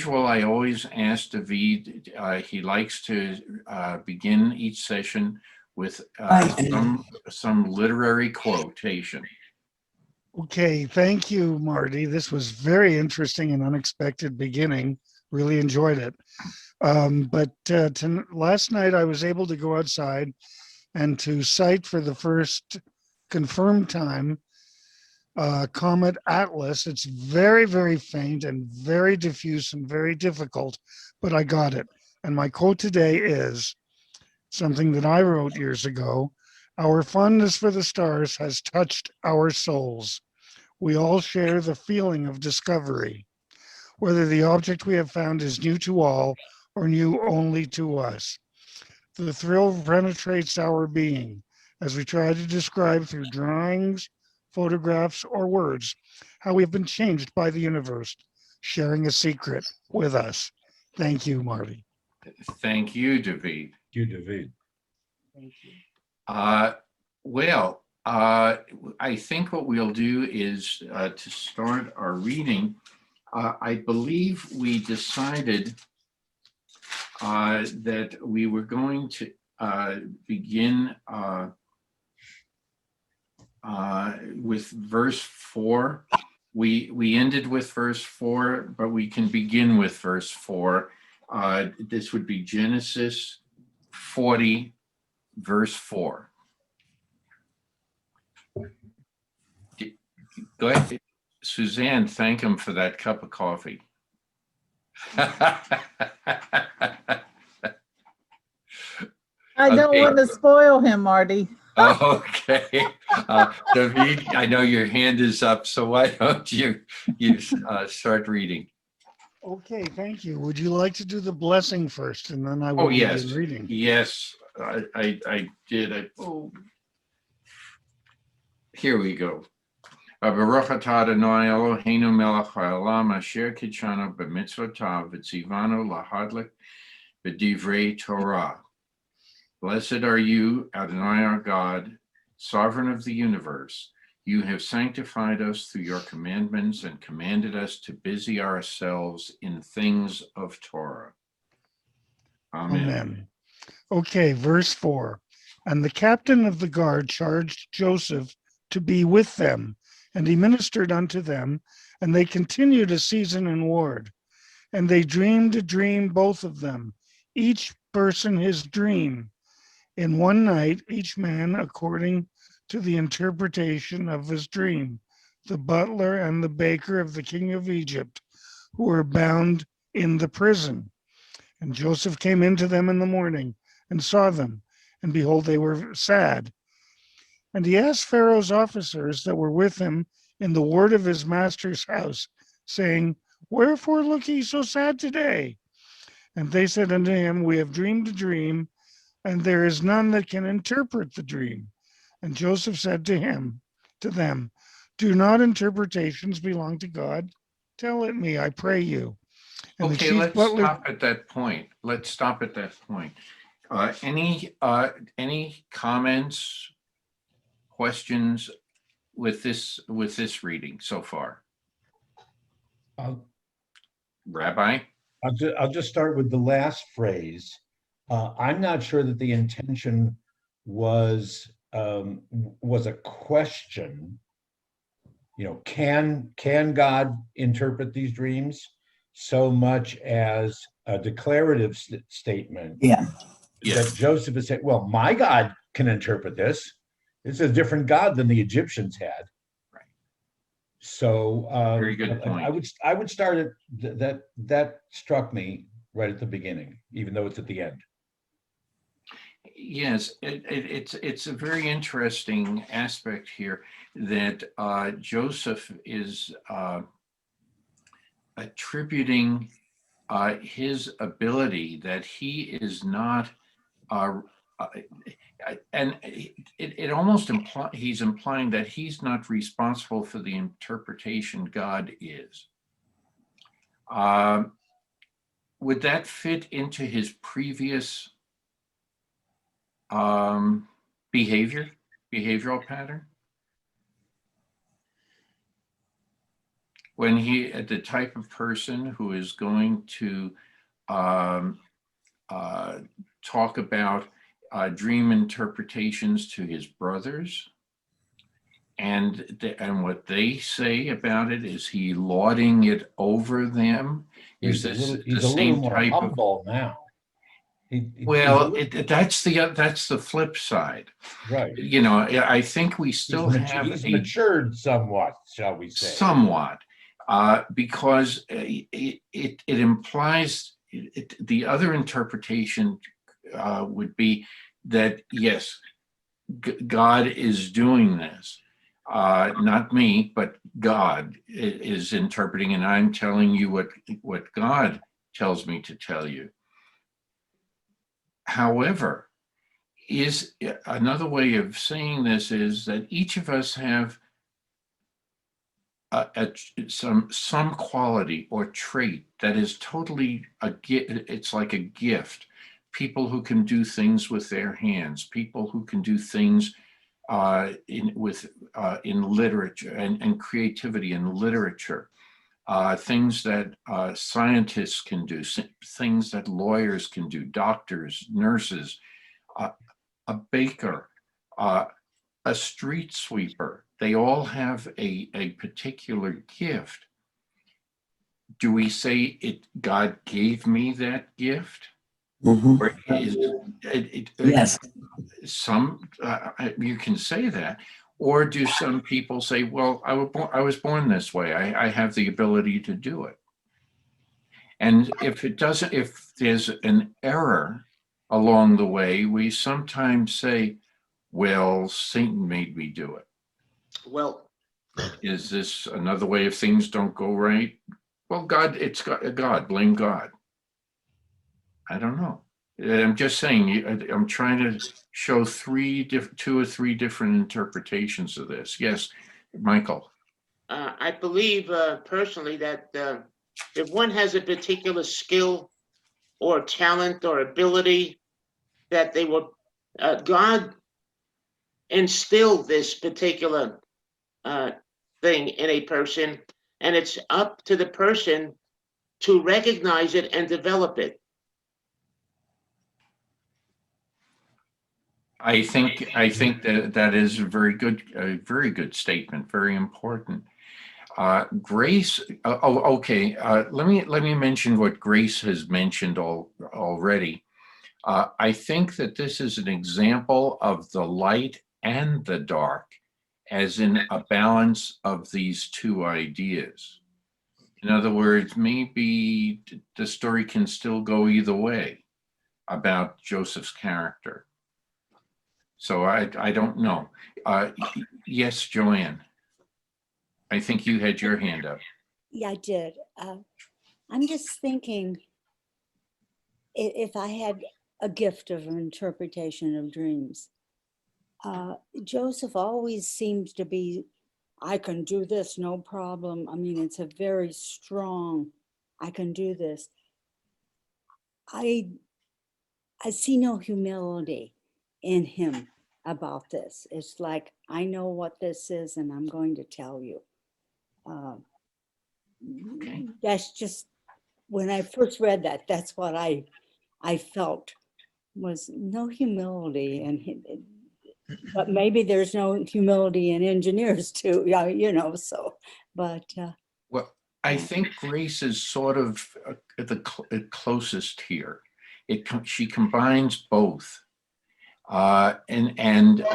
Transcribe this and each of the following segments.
usual, I always ask David, he likes to begin each session with some literary quotation. Okay, thank you, Marty. This was very interesting and unexpected beginning. Really enjoyed it. Last night I was able to go outside and to sight for the first confirmed time Comet Atlas. It's very, very faint and very diffuse and very difficult, but I got it. And my quote today is something that I wrote years ago. Our fondness for the stars has touched our souls. We all share the feeling of discovery, whether the object we have found is new to all or new only to us. The thrill penetrates our being as we try to describe through drawings, photographs, or words how we have been changed by the universe, sharing a secret with us. Thank you, Marty. Thank you, David. You, David. Thank you. I think what we'll do is to start our reading. I believe we decided that we were going to begin with verse 4. We ended with verse 4, but we can begin with verse 4. This would be Genesis 40, verse 4. Go ahead, Suzanne, thank him for that cup of coffee. I don't want to spoil him, Marty. Okay. David, I know your hand is up, so why don't you start reading? Okay, thank you. Would you like to do the blessing first, and then I will yes. begin reading? Yes, I did. Here we go. Baruch atah Adonai Eloheinu melech haolam asher kitshanu b'mitzvotav v'tzivanu lahadlik b'divrei Torah. Blessed are you, Adonai our God, sovereign of the universe. You have sanctified us through your commandments and commanded us to busy ourselves in things of Torah. Amen. Amen. Okay, verse 4. And the captain of the guard charged Joseph to be with them, and he ministered unto them, and they continued a season in ward. And they dreamed a dream, both of them, each person his dream. In one night, each man according to the interpretation of his dream, the butler and the baker of the king of Egypt, who were bound in the prison. And Joseph came into them in the morning and saw them, and behold, they were sad. And he asked Pharaoh's officers that were with him in the ward of his master's house, saying, Wherefore look ye so sad today? And they said unto him, We have dreamed a dream, and there is none that can interpret the dream. And Joseph said to them, Do not interpretations belong to God? Tell it me, I pray you. And okay, let's stop at that point. Any comments, questions with this reading so far? Rabbi? I'll just start with the last phrase. I'm not sure that the intention was a question. You know, can God interpret these dreams? So much as a declarative statement. Yeah. That Joseph has said, well, my God can interpret this. It's a different God than the Egyptians had. Right. So very good point. I would start at that struck me right at the beginning, even though it's at the end. Yes, it's a very interesting aspect here that Joseph is attributing his ability, that he is not, and it almost he's implying that he's not responsible for the interpretation. God is. Would that fit into his previous behavioral pattern? when the type of person who is going to um, talk about dream interpretations to his brothers, and what they say about it, is he lauding it over them? Is this He's the a little same more type of? humble now. He's a Well, little- that's the flip side. right. You know, I think we still have He's a matured somewhat, shall we say? somewhat, because it implies the other interpretation would be that yes, God is doing this. Not me, but God is interpreting, and I'm telling you what God tells me to tell you. However, is another way of saying this is that each of us have some quality or trait that is totally it's like a gift. People who can do things with their hands, people who can do things in literature and creativity in literature, things that scientists can do, things that lawyers can do, doctors, nurses, a baker, a street sweeper. They all have a particular gift. Do we say God gave me that gift? Mhm. Or is Yes. some, you can say that, or do some people say, well, I was born this way. I have the ability to do it. And if there's an error along the way, we sometimes say, well, Satan made me do it. Well, Is this another way if things don't go right? Well, it's God, blame God. I don't know. I'm just saying, I'm trying to show two or three different interpretations of this. Yes, Michael. I believe personally that if one has a particular skill or talent or ability, that they will, God instilled this particular thing in a person, and it's up to the person to recognize it and develop it. I think that is a very good statement, very important. Grace. Okay. Let me mention what Grace has mentioned already. I think that this is an example of the light and the dark, as in a balance of these two ideas. In other words, maybe the story can still go either way about Joseph's character. So I don't know. Yes, Joanne. I think you had your hand up. Yeah, I did. I'm just thinking if I had a gift of interpretation of dreams, Joseph always seems to be, I can do this, no problem. I mean, it's a very strong, I can do this. I see no humility in him about this. It's like, I know what this is and I'm going to tell you. Okay. That's just, when I first read that, that's what I felt, was no humility. And but maybe there's no humility in engineers too, yeah, you know, so, but Well, I think Grace is sort of the closest here. She combines both. And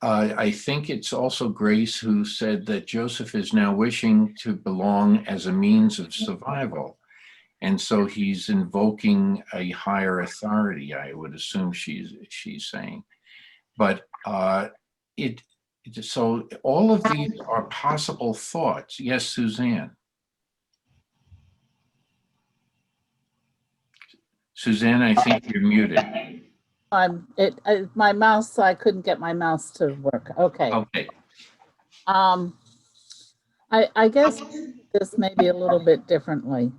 I think it's also Grace who said that Joseph is now wishing to belong as a means of survival. And so he's invoking a higher authority, I would assume she's saying. But so all of these are possible thoughts. Yes, Suzanne. Suzanne, I think you're muted. My mouse, so I couldn't get my mouse to work. Okay. Okay. I guess this may be a little bit differently.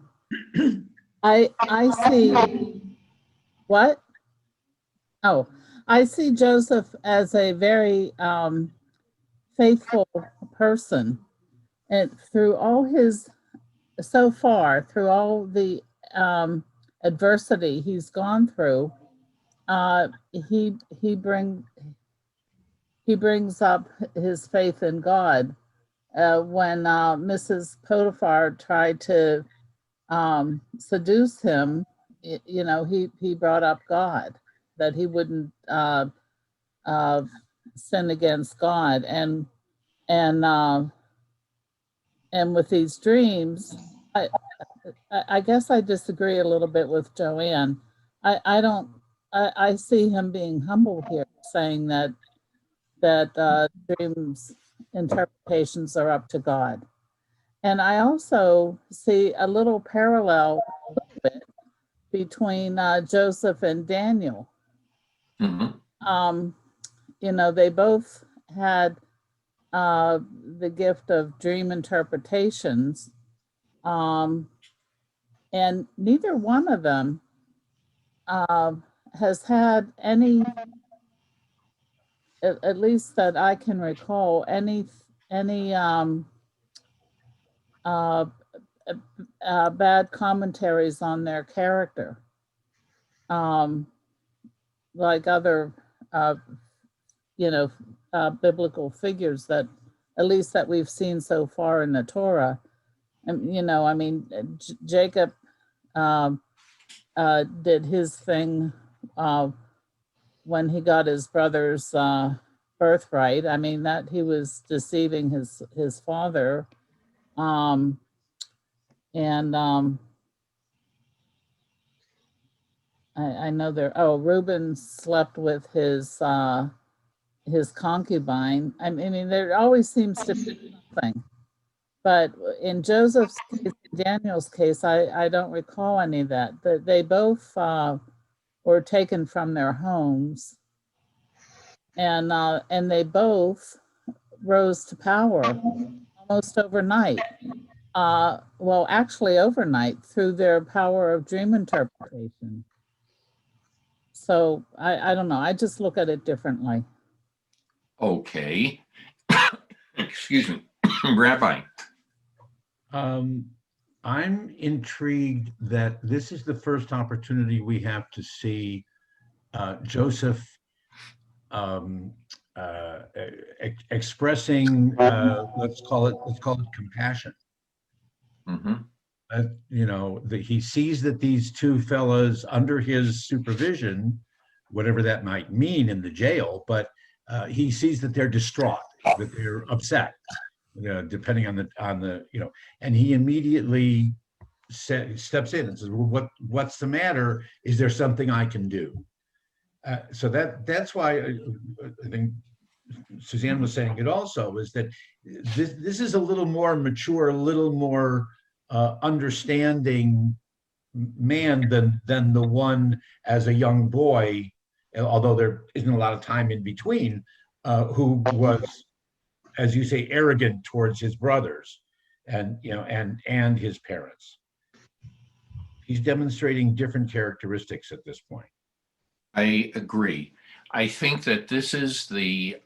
I see what? Oh, I see Joseph as a very faithful person and through all his, so far, through all the adversity he's gone through, he brings up his faith in God. When Mrs. Potiphar tried to seduce him, he brought up God, that he wouldn't sin against God, and with these dreams, I guess I disagree a little bit with Joanne. I don't. I see him being humble here, saying that dreams interpretations are up to God. And I also see a little parallel between Joseph and Daniel. Mhm. They both had the gift of dream interpretations, and neither one of them has had any, at least that I can recall, any bad commentaries on their character, like other, biblical figures that, at least that we've seen so far in the Torah. And, I mean, Jacob did his thing when he got his brother's birthright. I mean, that he was deceiving his father. And I know Reuben slept with his concubine. I mean, there always seems to be something. But in Joseph's case, in Daniel's case, I don't recall any of that. They both were taken from their homes, and they both rose to power almost overnight. Well, actually overnight, through their power of dream interpretation. So I don't know. I just look at it differently. Okay. Excuse me. Rabbi. I'm intrigued that this is the first opportunity we have to see Joseph expressing, let's call it compassion. Mhm. That he sees that these two fellas under his supervision, whatever that might mean in the jail, but he sees that they're distraught, that they're upset, depending on the and he immediately steps in and says, well, what's the matter? Is there something I can do? So that's why I think Suzanne was saying it also, is that this is a little more mature, a little more understanding man than the one as a young boy, although there isn't a lot of time in between, who was, as you say, arrogant towards his brothers and his parents. He's demonstrating different characteristics at this point. I agree. I think that this is the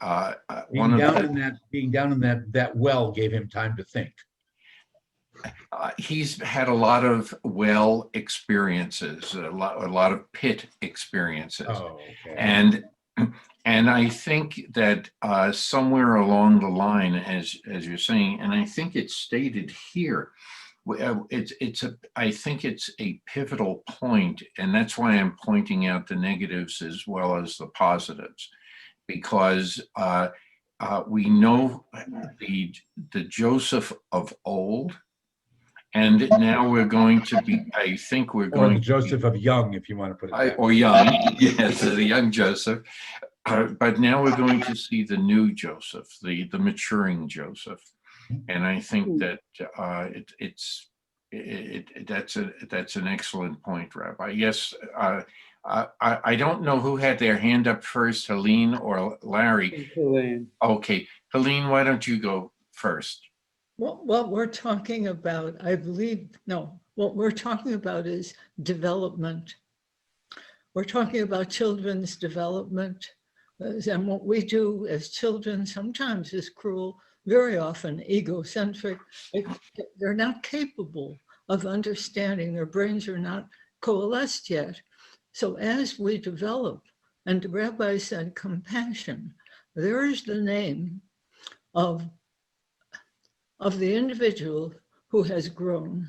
Being down in that well gave him time to think. He's had a lot of well experiences, a lot of pit experiences. Oh, okay. And I think that somewhere along the line, as you're saying, and I think it's stated here, I think it's a pivotal point, and that's why I'm pointing out the negatives as well as the positives, because we know the Joseph of old, and now we're going to be, I think we're going to Joseph of young, if you want to put it that way. Or young, yes, the young Joseph. But now we're going to see the new Joseph, the maturing Joseph, and I think that that's an excellent point, Rabbi. Yes, I don't know who had their hand up first, Helene or Larry. Helene. Okay, Helene, why don't you go first? What we're talking about, what we're talking about is development. We're talking about children's development. And what we do as children sometimes is cruel, very often egocentric. They're not capable of understanding. Their brains are not coalesced yet. So as we develop, and the rabbi said compassion, there is the name of the individual who has grown,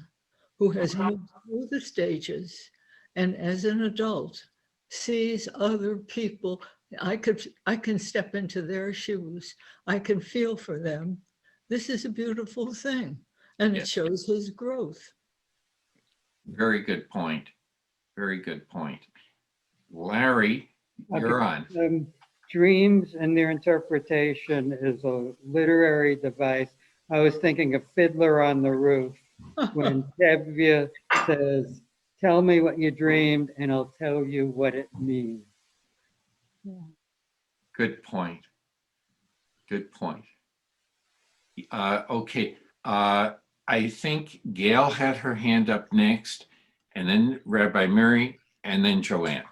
who has moved through the stages, and as an adult sees other people. I can step into their shoes. I can feel for them. This is a beautiful thing, and it shows his growth. Very good point. Very good point. Larry, you're on. Dreams and their interpretation is a literary device. I was thinking of Fiddler on the Roof when Tevye says, "Tell me what you dreamed and I'll tell you what it means." Good point. Good point. Okay. I think Gail had her hand up next, and then Rabbi Mary, and then Joanne.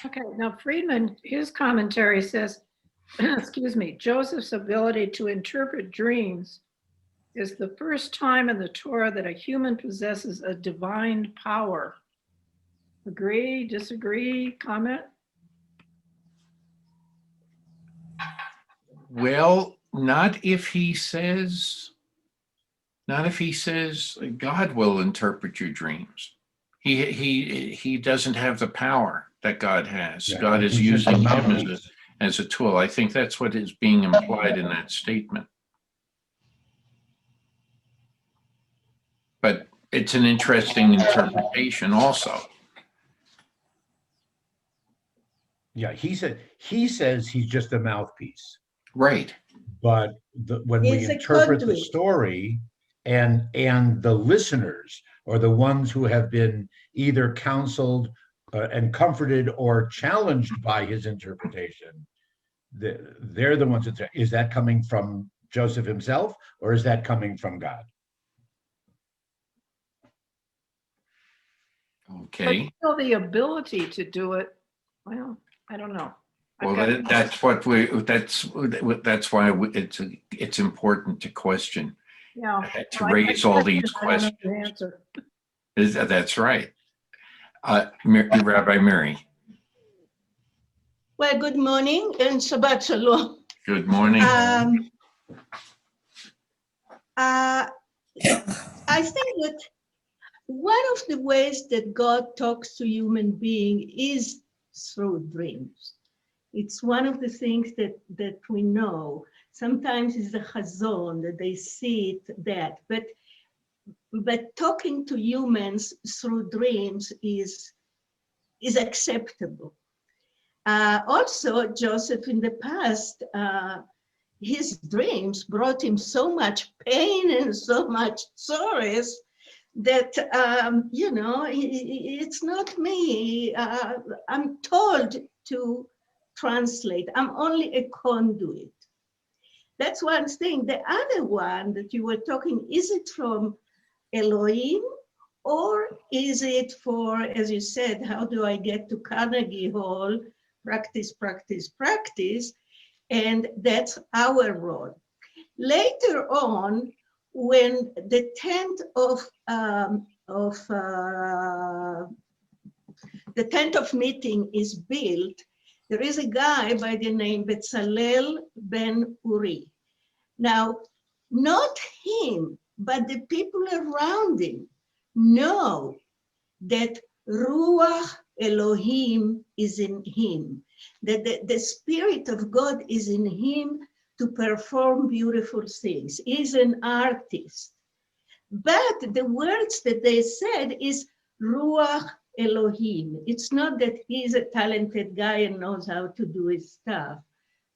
Okay, now Friedman, his commentary says, excuse me, Joseph's ability to interpret dreams is the first time in the Torah that a human possesses a divine power. Agree, disagree, comment? Well, not if he says God will interpret your dreams. He doesn't have the power that God has. Yeah, God is he's just using a him mouthpiece. as a tool. I think that's what is being implied in that statement. But it's an interesting interpretation also. Yeah, he says he's just a mouthpiece. Right. But when we He's a interpret the conduit. story, and the listeners, or the ones who have been either counseled and comforted or challenged by his interpretation, they're the ones that say, is that coming from Joseph himself, or is that coming from God? Okay. But still the ability to do it, well, I don't know. Well, that's why it's important to question, Yeah. to raise all these I don't know questions. the answer. That's right. Rabbi Mary, Well, good morning and Shabbat Shalom. good morning. I think that one of the ways that God talks to human being is through dreams. It's one of the things that we know. Sometimes it's a chazon, that they see it, that, but talking to humans through dreams is acceptable. Also, Joseph in the past, his dreams brought him so much pain and so much sorrows that, it's not me. I'm told to translate. I'm only a conduit. That's one thing. The other one that you were talking, is it from Elohim, or is it for, as you said, how do I get to Carnegie Hall? Practice, practice, practice. And that's our role. Later on, when the tent of meeting is built, there is a guy by the name Bezalel ben Uri. Now, not him, but the people around him know that Ruach Elohim is in him, that the Spirit of God is in him to perform beautiful things. He's an artist. But the words that they said is Ruach Elohim. It's not that he's a talented guy and knows how to do his stuff,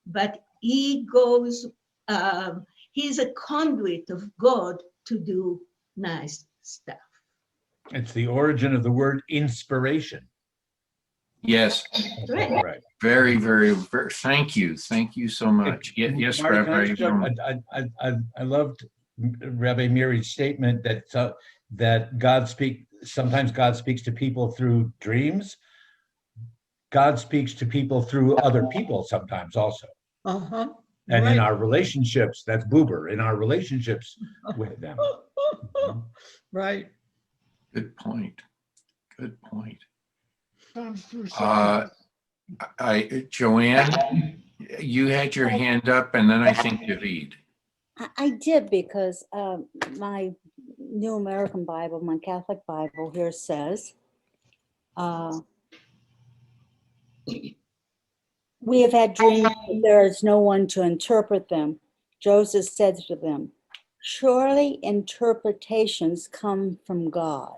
but he goes, he's a conduit of God to do nice stuff. It's the origin of the word inspiration. Yes. Right. Very, very, very. Thank you so much. Yes, Marty, can I Rabbi. just jump? I loved Rabbi Miri's statement that sometimes God speaks to people through dreams. God speaks to people through other people sometimes also. Uh-huh. And in Right. our relationships, that's Buber, in our relationships with them. Right. Good point. Good point. Sounds through Joanne, you had your hand up, and then I think David. I did because my New American Bible, my Catholic Bible here says, we have had dreams, but there is no one to interpret them. Joseph said to them, surely interpretations come from God.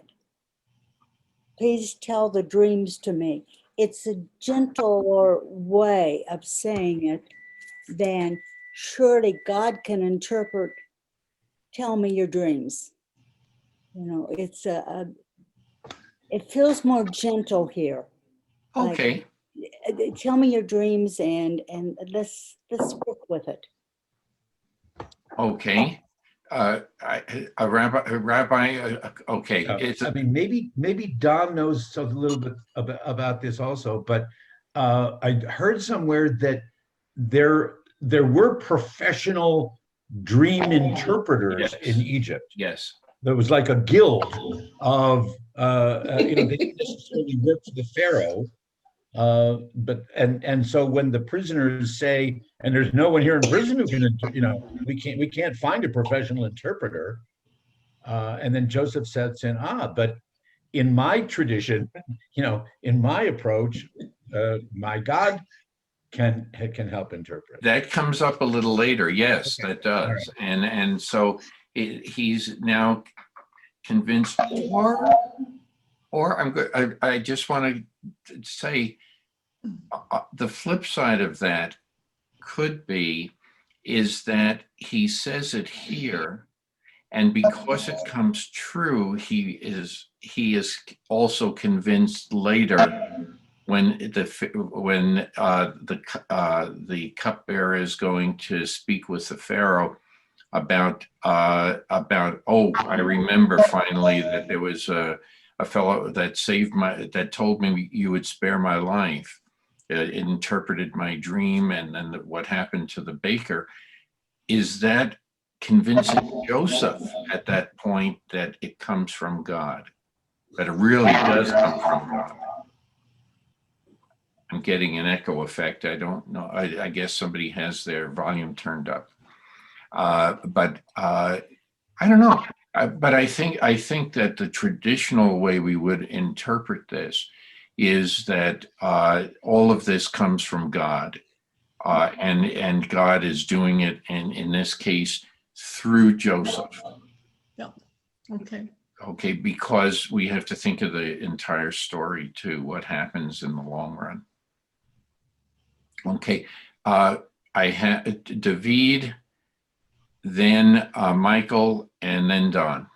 Please tell the dreams to me. It's a gentler way of saying it than surely God can interpret, tell me your dreams. You know, it's it feels more gentle here. Like, Okay. tell me your dreams and let's work with it. Okay. Rabbi, okay. I mean, maybe Don knows a little bit about this also, but I heard somewhere that there were professional dream interpreters in Egypt. Yes. There was like a guild of, they didn't necessarily work for the Pharaoh, but so when the prisoners say, and there's no one here in prison who can, we can't find a professional interpreter. And then Joseph says, but in my tradition, in my approach, my God can help interpret. That comes up a little later. Yes, okay. That does. Right. And so he's now convinced, or I'm good. I just want to say the flip side of that could be is that he says it here, and because it comes true, he is also convinced later when the cupbearer is going to speak with the Pharaoh about I remember finally that there was a fellow that told me you would spare my life. It interpreted my dream, and then what happened to the baker. Is that convincing Joseph at that point that it comes from God, that it really does come from God? I'm getting an echo effect. I don't know. I guess somebody has their volume turned up. But I don't know. But I think that the traditional way we would interpret this is that all of this comes from God, and God is doing it, and in this case, through Joseph. Yeah. Okay. Okay, because we have to think of the entire story too, what happens in the long run. Okay, I had David, then Michael, and then Don.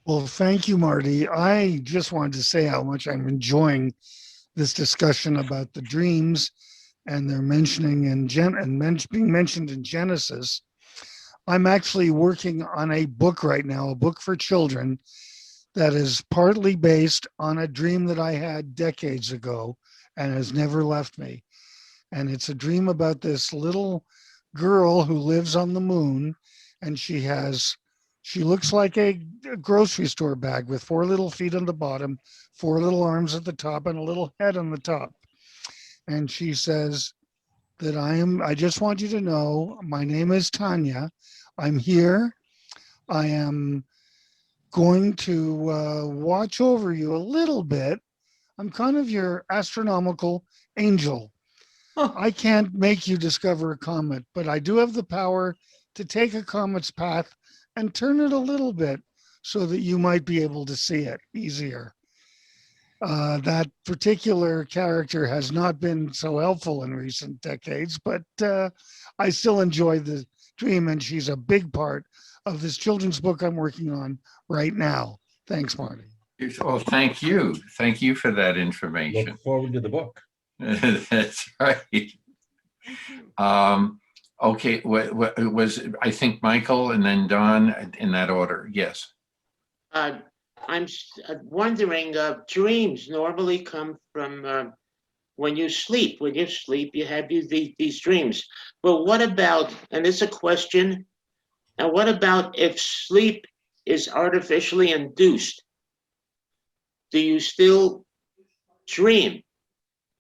Well, thank you, Marty. I just wanted to say how much I'm enjoying this discussion about the dreams and their mentioning being mentioned in Genesis. I'm actually working on a book right now, a book for children that is partly based on a dream that I had decades ago and has never left me. And it's a dream about this little girl who lives on the moon, and she looks like a grocery store bag with 4 little feet on the bottom, 4 little arms at the top, and a little head on the top. And she says that I just want you to know, my name is Tanya. I'm here. I am going to watch over you a little bit. I'm kind of your astronomical angel. I can't make you discover a comet, but I do have the power to take a comet's path and turn it a little bit so that you might be able to see it easier. That particular character has not been so helpful in recent decades, but I still enjoy the dream, and she's a big part of this children's book I'm working on right now. Thanks, Marty. Well, thank you. Thank you for that information. Look forward to the book. That's right. Okay, what was, I think Michael and then Don in that order. Yes. I'm wondering, dreams normally come from when you sleep, you have these dreams. But what about, and it's a question, and what about if sleep is artificially induced? Do you still dream?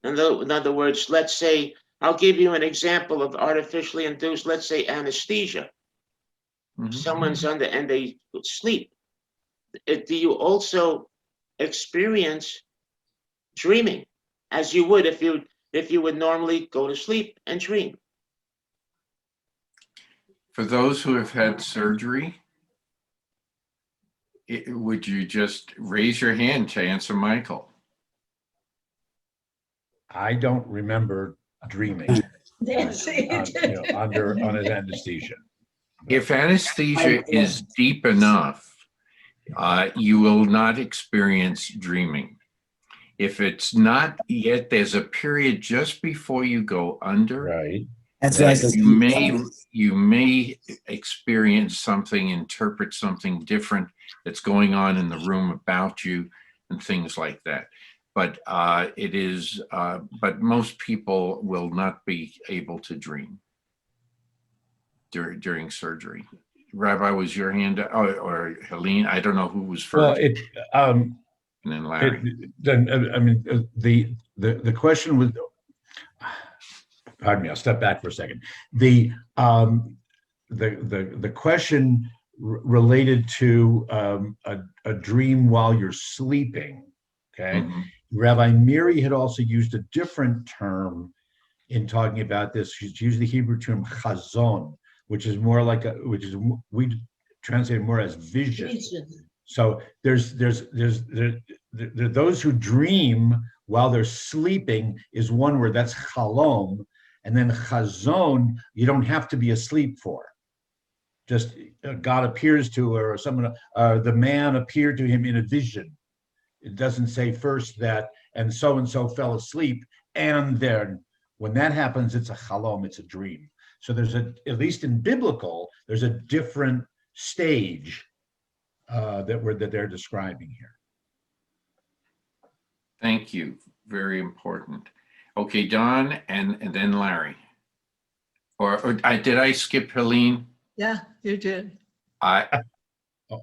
In other words, let's say, I'll give you an example of artificially induced, let's say anesthesia. Someone's under and they sleep. Do you also experience dreaming as you would if you would normally go to sleep and dream? For those who have had surgery, would you just raise your hand to answer Michael? I don't remember dreaming That's it. under anesthesia. If anesthesia is deep enough, you will not experience dreaming. If it's not yet, there's a period just before you go under. Right. That's right. You may experience something, interpret something different that's going on in the room about you and things like that. But but most people will not be able to dream during surgery. Rabbi, was your hand or Helene? I don't know who was first. Well, and then Larry. The question was, pardon me, I'll step back for a second. The question related to a dream while you're sleeping. Okay. Rabbi Miri had also used a different term in talking about this. She's used the Hebrew term chazon, which is more like we translate it more as vision. So there's those who dream while they're sleeping is one word, that's chalom, and then chazon you don't have to be asleep for. Just God appears to her, or someone, the man appeared to him in a vision. It doesn't say first that and so fell asleep, and then when that happens, it's a chalom, it's a dream. So there's at least in biblical, there's a different stage that they're describing here. Thank you. Very important. Okay, Don and then Larry. Or did I skip Helene? Yeah, you did.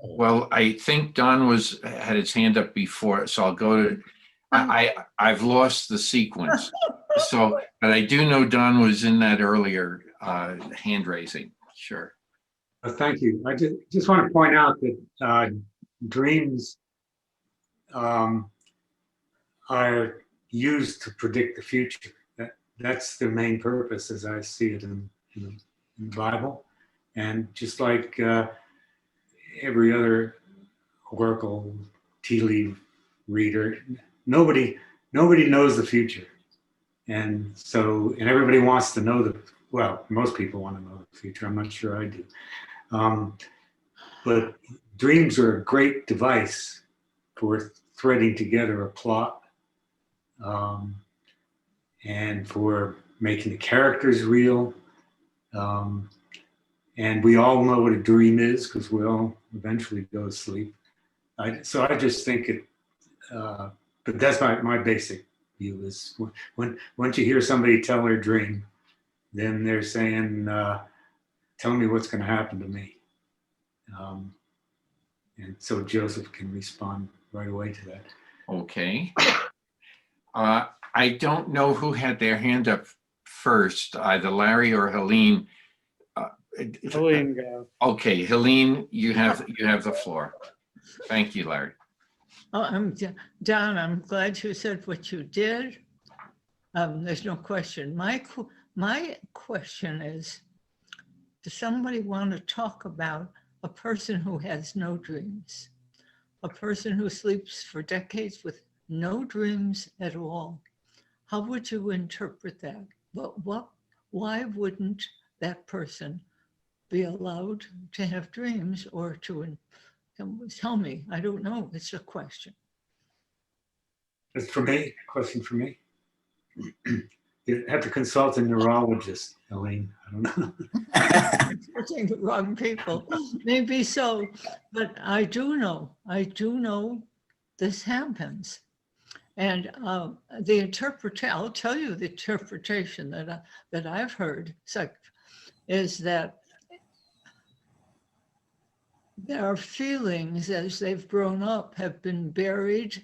Well, I think Don had his hand up before, so I'll go to. I've lost the sequence. So, but I do know Don was in that earlier hand raising. Sure. Thank you. I just want to point out that dreams are used to predict the future. That's the main purpose, as I see it in the Bible. And just like every other oracle, tea leaf reader, nobody knows the future. And so, and everybody wants to know most people want to know the future. I'm not sure I do. But dreams are a great device for threading together a plot and for making the characters real. And we all know what a dream is because we all eventually go to sleep. So I just think it, but that's my basic view is once you hear somebody tell their dream, then they're saying, tell me what's going to happen to me. And so Joseph can respond right away to that. Okay. I don't know who had their hand up first, either Larry or Helene. Helene, go. Okay, Helene, you have the floor. Thank you, Larry. Oh, Don, I'm glad you said what you did. There's no question. My question is, does somebody want to talk about a person who has no dreams? A person who sleeps for decades with no dreams at all? How would you interpret that? Why wouldn't that person be allowed to have dreams or to tell me? I don't know. It's a question. It's for me, a question for me. You have to consult a neurologist, Helene. I don't know. Consulting the wrong people. Maybe so, but I do know this happens. And the interpretation, I'll tell you the interpretation that I've heard is that their feelings as they've grown up have been buried,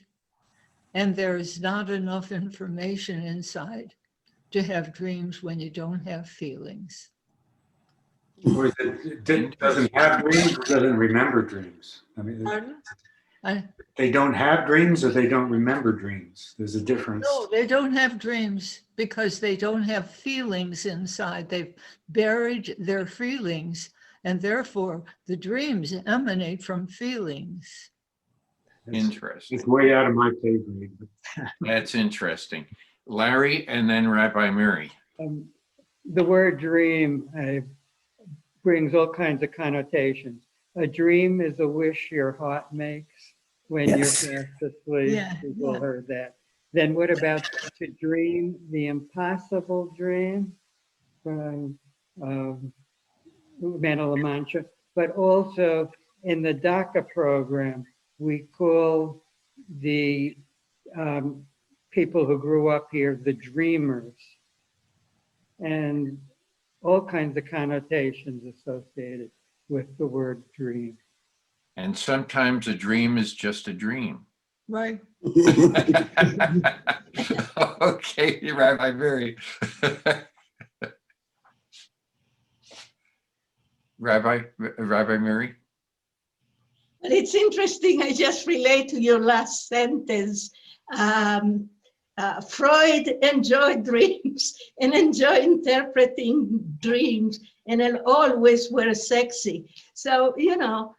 and there is not enough information inside to have dreams when you don't have feelings. Or is it doesn't have dreams or doesn't remember dreams? I mean, Pardon? they don't have dreams or they don't remember dreams. There's a difference. No, they don't have dreams because they don't have feelings inside. They've buried their feelings, and therefore the dreams emanate from feelings. Interesting. It's way out of my pay grade. That's interesting. Larry and then Rabbi Mary. The word dream brings all kinds of connotations. A dream is a wish your heart makes when you're fast asleep. Yeah, People heard that. Then what about to dream the impossible dream from Mena La Mancha? But also in the DACA program, we call the people who grew up here the dreamers, and all kinds of connotations associated with the word dream. And sometimes a dream is just a dream. Right. Okay, Rabbi Mary. Rabbi Mary. But it's interesting, I just relate to your last sentence. Freud enjoyed dreams and enjoyed interpreting dreams, and then always were sexy. So, you know,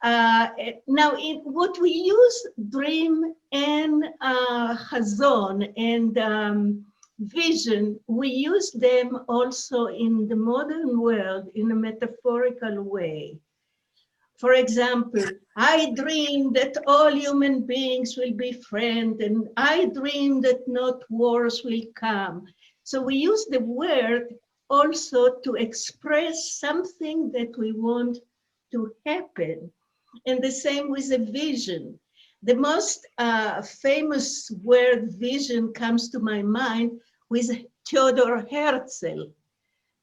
now in what we use dream and chazon and vision, we use them also in the modern world in a metaphorical way. For example, I dream that all human beings will be friends, and I dream that not wars will come. So we use the word also to express something that we want to happen. And the same with a vision. The most famous word vision comes to my mind with Theodor Herzl.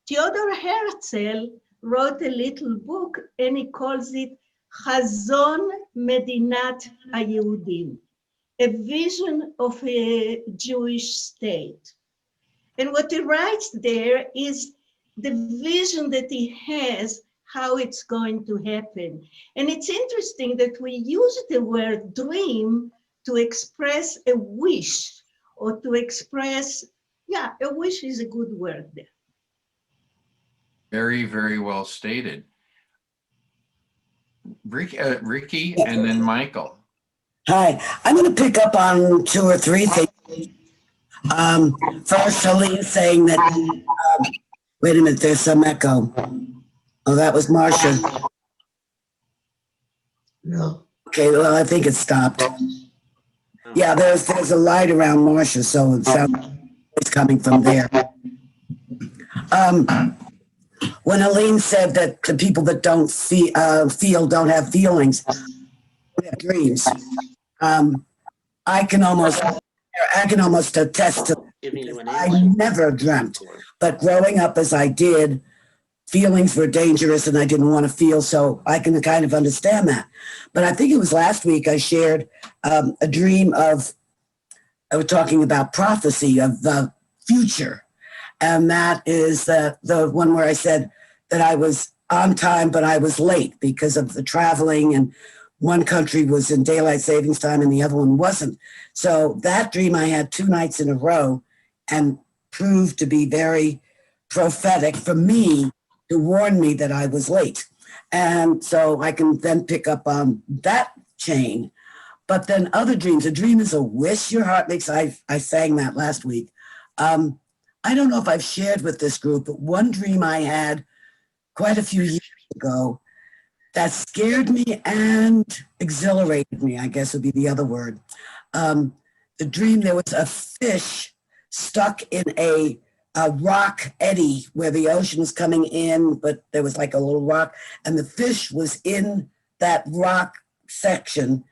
Theodor Herzl wrote a little book and he calls it Chazon Medinat HaYehudim, a vision of a Jewish state. And what he writes there is the vision that he has, how it's going to happen. And it's interesting that we use the word dream to express a wish or to express, yeah, a wish is a good word there. Very, very well stated. Ricky and then Michael. Hi, I'm going to pick up on 2 or 3 things. First, Helene saying that, wait a minute, there's some echo. Oh, that was Marcia. No. Okay, well, I think it stopped. Yeah, there's a light around Marcia, so it sounds like it's coming from there. When Helene said that the people that don't feel don't have feelings, they have dreams. I can almost attest to it. I never dreamt, but growing up as I did, feelings were dangerous and I didn't want to feel, so I can kind of understand that. But I think it was last week I shared a dream of, I was talking about prophecy of the future. And that is the one where I said that I was on time, but I was late because of the traveling, and one country was in daylight savings time and the other one wasn't. So that dream I had 2 nights in a row and proved to be very prophetic for me to warn me that I was late. And so I can then pick up on that chain. But then other dreams, a dream is a wish your heart makes. I sang that last week. I don't know if I've shared with this group, but one dream I had quite a few years ago that scared me and exhilarated me, I guess would be the other word. The dream, there was a fish stuck in a rock eddy where the ocean was coming in, but there was like a little rock, and the fish was in that rock section,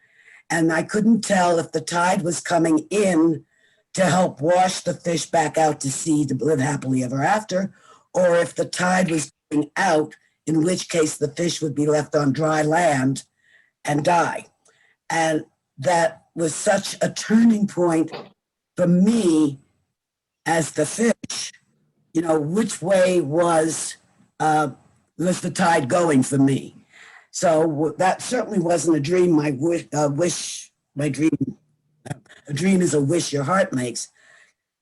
And I couldn't tell if the tide was coming in to help wash the fish back out to sea to live happily ever after, or if the tide was going out, in which case the fish would be left on dry land and die. And that was such a turning point for me as the fish, you know, which way was the tide going for me. So that certainly wasn't a dream. My dream, a dream is a wish your heart makes,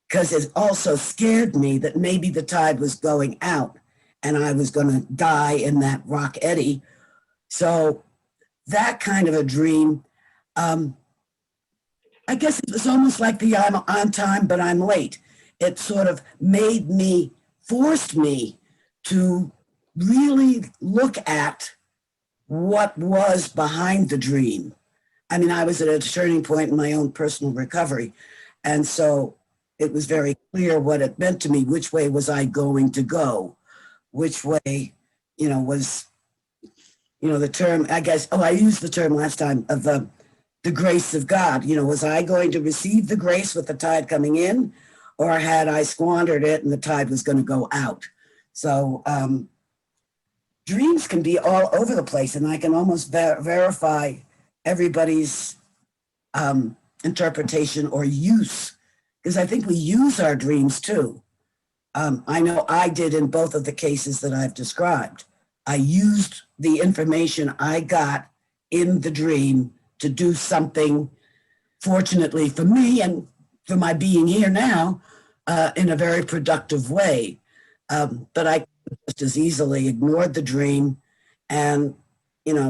because it also scared me that maybe the tide was going out and I was going to die in that rock eddy. So that kind of a dream, I guess it was almost like the I'm on time, but I'm late. It sort of forced me to really look at what was behind the dream. I mean, I was at a turning point in my own personal recovery. And so it was very clear what it meant to me. Which way was I going to go? Which way, was, the term, I guess, I used the term last time of the grace of God. Was I going to receive the grace with the tide coming in, or had I squandered it and the tide was going to go out? So dreams can be all over the place, and I can almost verify everybody's interpretation or use, because I think we use our dreams too. I know I did in both of the cases that I've described. I used the information I got in the dream to do something, fortunately for me and for my being here now, in a very productive way. But I just as easily ignored the dream and,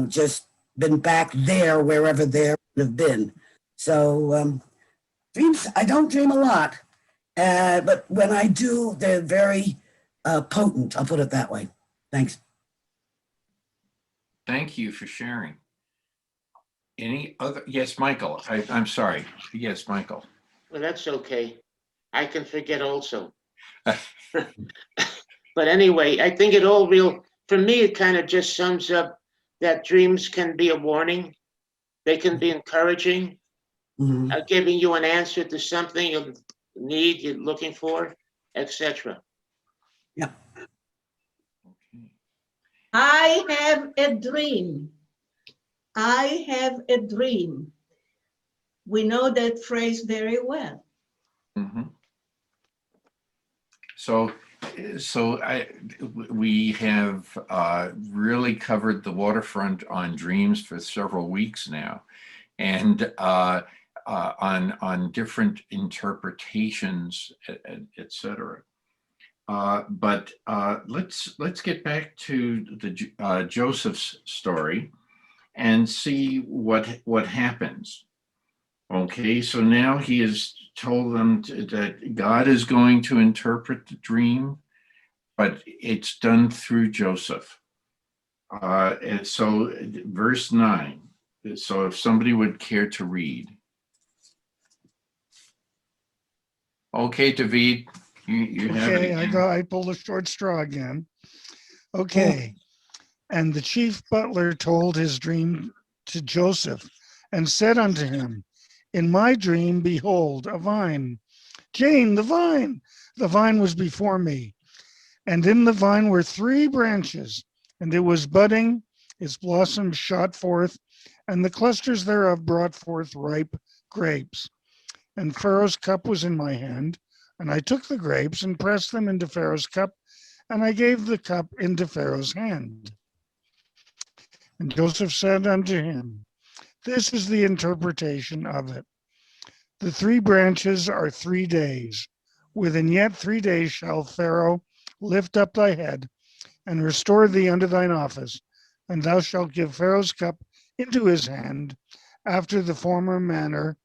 just been back there wherever there would have been. So dreams, I don't dream a lot, but when I do, they're very potent. I'll put it that way. Thanks. Thank you for sharing. Any other? Yes, Michael. I'm sorry. Yes, Michael. Well, that's okay. I can forget also. But anyway, I think for me, it kind of just sums up that dreams can be a warning. They can be encouraging, giving you an answer to something you need, you're looking for, etc. Yeah. I have a dream. I have a dream. We know that phrase very well. Mm-hmm. So we have really covered the waterfront on dreams for several weeks now, and on different interpretations, etc. But let's get back to the Joseph's story and see what happens. Okay, so now he has told them that God is going to interpret the dream, but it's done through Joseph. And so verse 9. So if somebody would care to read. Okay, David, you have it again. I pulled a short straw again. Okay. And the chief butler told his dream to Joseph and said unto him, in my dream, behold, a vine. Jane, the vine. The vine was before me. And in the vine were 3 branches, and it was budding, its blossoms shot forth, and the clusters thereof brought forth ripe grapes. And Pharaoh's cup was in my hand, and I took the grapes and pressed them into Pharaoh's cup, and I gave the cup into Pharaoh's hand. And Joseph said unto him, this is the interpretation of it. The 3 branches are 3 days. Within yet 3 days shall Pharaoh lift up thy head and restore thee unto thine office, and thou shalt give Pharaoh's cup into his hand after the former manner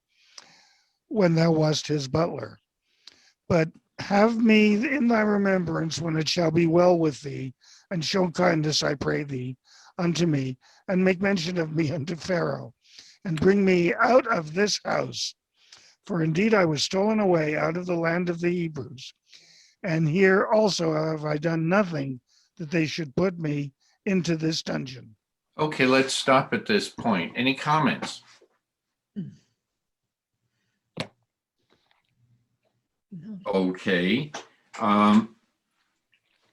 when thou wast his butler. But have me in thy remembrance when it shall be well with thee, and show kindness, I pray thee, unto me, and make mention of me unto Pharaoh, and bring me out of this house. For indeed I was stolen away out of the land of the Hebrews, and here also have I done nothing that they should put me into this dungeon. Okay, let's stop at this point. Any comments? Okay.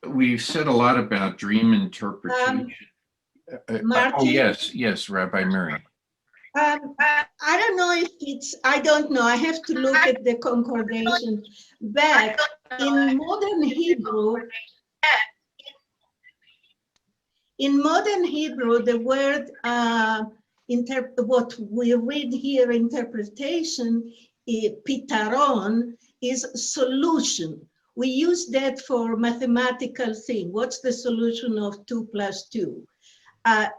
We've said a lot about dream interpretation. Oh, Martin? yes, Rabbi Mary. I don't know if I don't know. I have to look at the concordation. But in modern Hebrew, the word, what we read here, interpretation, pitaron, is solution. We use that for mathematical thing. What's the solution of 2 + 2?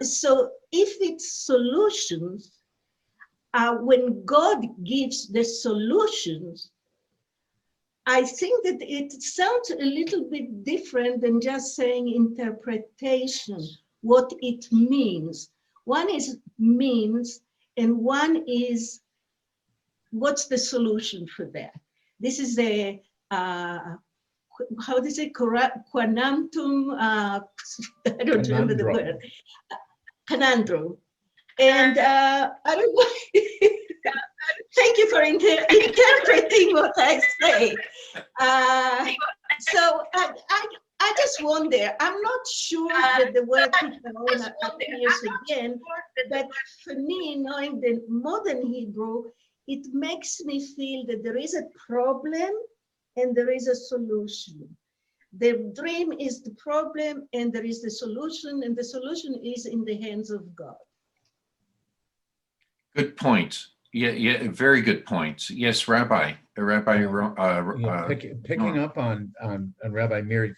So if it's solutions, when God gives the solutions, I think that it sounds a little bit different than just saying interpretation, what it means. One is means, and one is what's the solution for that. This is a, how do you say, quantum, I don't remember the word, conundrum. And I don't know. Thank you for interpreting what I say. So I just wonder, I'm not sure that the word pitaron appears again, but for me, knowing the modern Hebrew, it makes me feel that there is a problem and there is a solution. The dream is the problem and there is the solution, and the solution is in the hands of God. Good points. Yeah, very good points. Yes, Rabbi. Picking up on Rabbi Meir's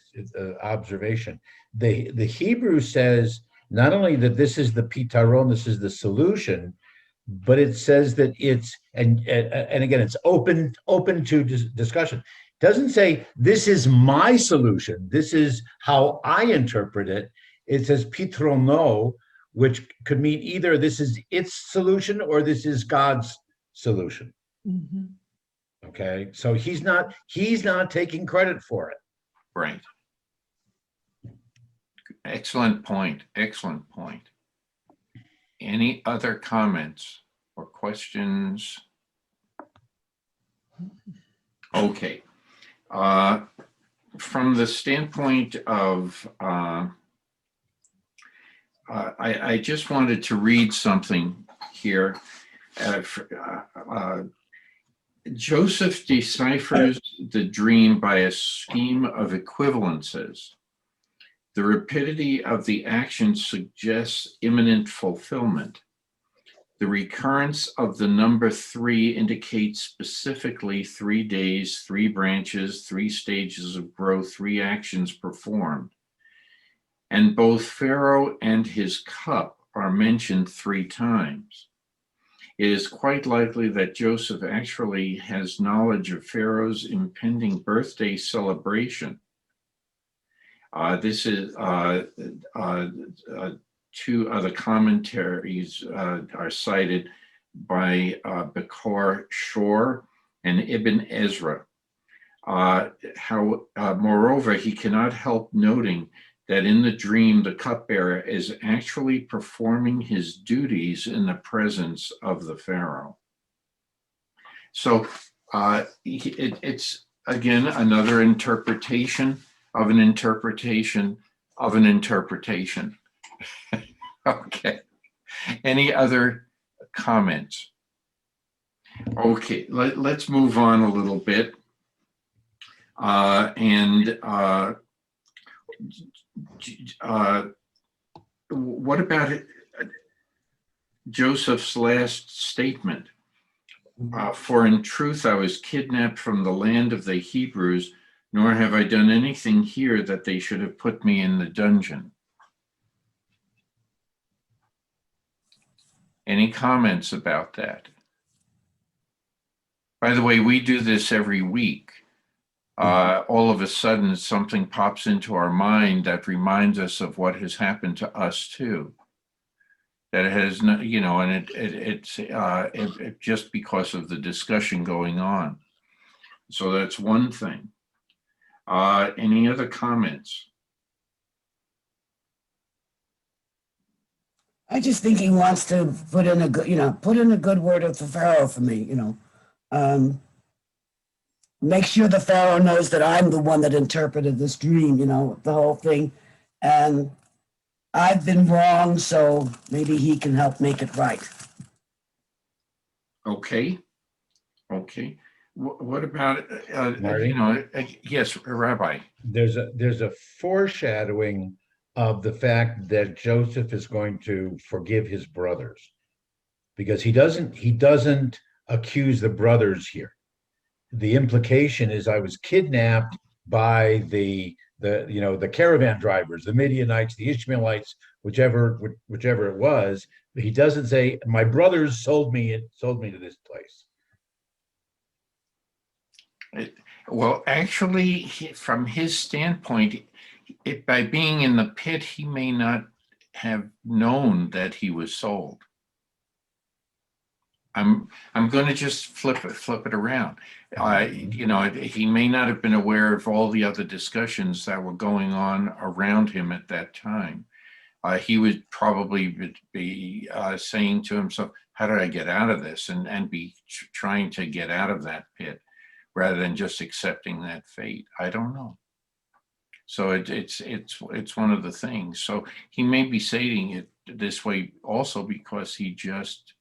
observation, the Hebrew says not only that this is the pitaron, this is the solution, but it says that it's, and again, it's open to discussion. It doesn't say this is my solution, this is how I interpret it. It says pitrono, which could mean either this is its solution or this is God's solution. Mm-hmm. Okay, so he's not taking credit for it. Right. Excellent point. Excellent point. Any other comments or questions? Okay. From the standpoint of, I just wanted to read something here. Joseph deciphers the dream by a scheme of equivalences. The rapidity of the action suggests imminent fulfillment. The recurrence of the number 3 indicates specifically 3 days, 3 branches, 3 stages of growth, 3 actions performed. And both Pharaoh and his cup are mentioned 3 times. It is quite likely that Joseph actually has knowledge of Pharaoh's impending birthday celebration. This is 2 other commentaries are cited by Bekor Shor and Ibn Ezra. Moreover, he cannot help noting that in the dream, the cupbearer is actually performing his duties in the presence of the Pharaoh. So it's, again, another interpretation of an interpretation of an interpretation. Okay. Any other comments? Okay, let's move on a little bit. What about Joseph's last statement? For in truth, I was kidnapped from the land of the Hebrews, nor have I done anything here that they should have put me in the dungeon. Any comments about that? By the way, we do this every week. All of a sudden, something pops into our mind that reminds us of what has happened to us too. That it has, and it's just because of the discussion going on. So that's one thing. Any other comments? I just think he wants to put in a good, put in a good word of the Pharaoh for me, make sure the Pharaoh knows that I'm the one that interpreted this dream, you know, the whole thing. And I've been wrong, so maybe he can help make it right. Okay. Okay. What about, Marty? you know, yes, Rabbi. There's a foreshadowing of the fact that Joseph is going to forgive his brothers, because he doesn't accuse the brothers here. The implication is, I was kidnapped by the caravan drivers, the Midianites, the Ishmaelites, whichever it was. But he doesn't say, my brothers sold me to this place. Well, actually, from his standpoint, by being in the pit, he may not have known that he was sold. I'm going to just flip it around. You know, he may not have been aware of all the other discussions that were going on around him at that time. He would probably be saying to himself, how do I get out of this? And be trying to get out of that pit rather than just accepting that fate. I don't know. So it's one of the things. So he may be saying it this way also because he just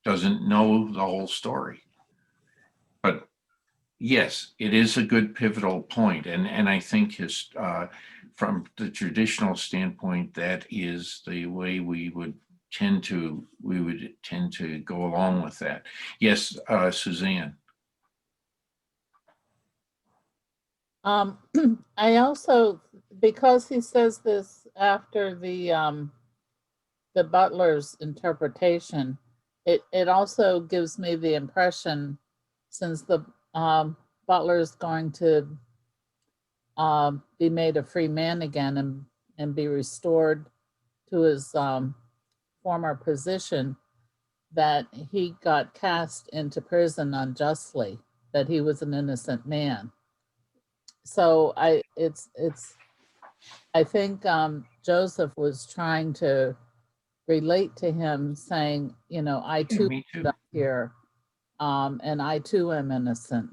doesn't know the whole story. But yes, it is a good pivotal point. And I think his, from the traditional standpoint, that is the way we would tend to go along with that. Yes, Suzanne. I also, because he says this after the butler's interpretation, it also gives me the impression, since the butler is going to be made a free man again and be restored to his former position, that he got cast into prison unjustly, that he was an innocent man. So I think Joseph was trying to relate to him, saying, you know, I too me too. ended up here, and I too am innocent.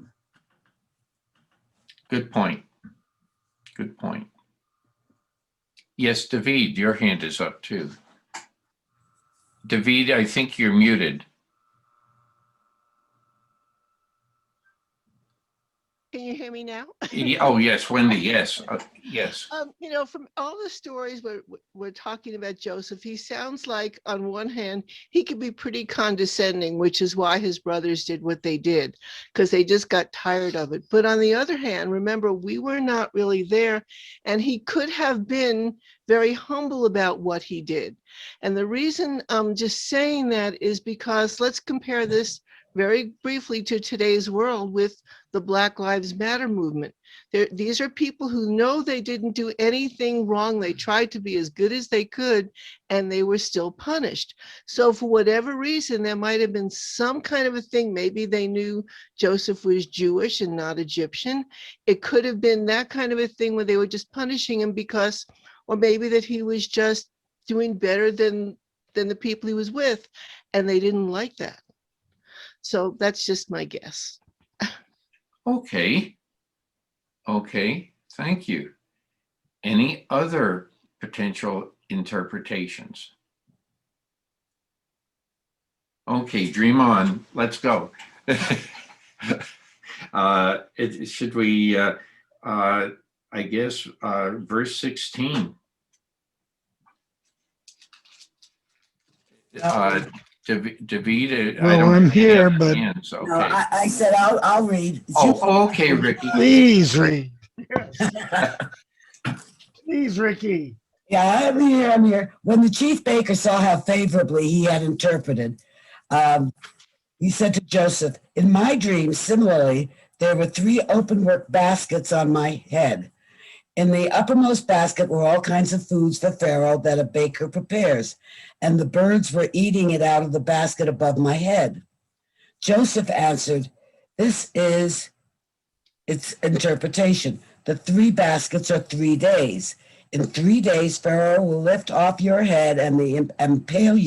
Good point. Good point. Yes, David, your hand is up too. David, I think you're muted. Can you hear me now? Oh, yes, Wendy, yes, yes. You know, from all the stories we're talking about Joseph, he sounds like, on one hand, he could be pretty condescending, which is why his brothers did what they did, because they just got tired of it. But on the other hand, remember, we were not really there, and he could have been very humble about what he did. And the reason I'm just saying that is because let's compare this very briefly to today's world with the Black Lives Matter movement. These are people who know they didn't do anything wrong. They tried to be as good as they could, and they were still punished. So for whatever reason, there might have been some kind of a thing. Maybe they knew Joseph was Jewish and not Egyptian. It could have been that kind of a thing where they were just punishing him because, or maybe that he was just doing better than the people he was with, and they didn't like that. So that's just my guess. Okay. Okay, thank you. Any other potential interpretations? Okay, dream on. Let's go. Should we, I guess, verse 16. David, I Well, don't I'm see any here, other but hands. Okay. No, I said I'll read. Oh, okay, Ricky. please read. Please, Ricky. Yeah, I'm here. When the chief baker saw how favorably he had interpreted, he said to Joseph, in my dream, similarly, there were 3 open work baskets on my head. In the uppermost basket were all kinds of foods for Pharaoh that a baker prepares, and the birds were eating it out of the basket above my head. Joseph answered, this is its interpretation. The 3 baskets are 3 days. In 3 days, Pharaoh will lift off your head and impale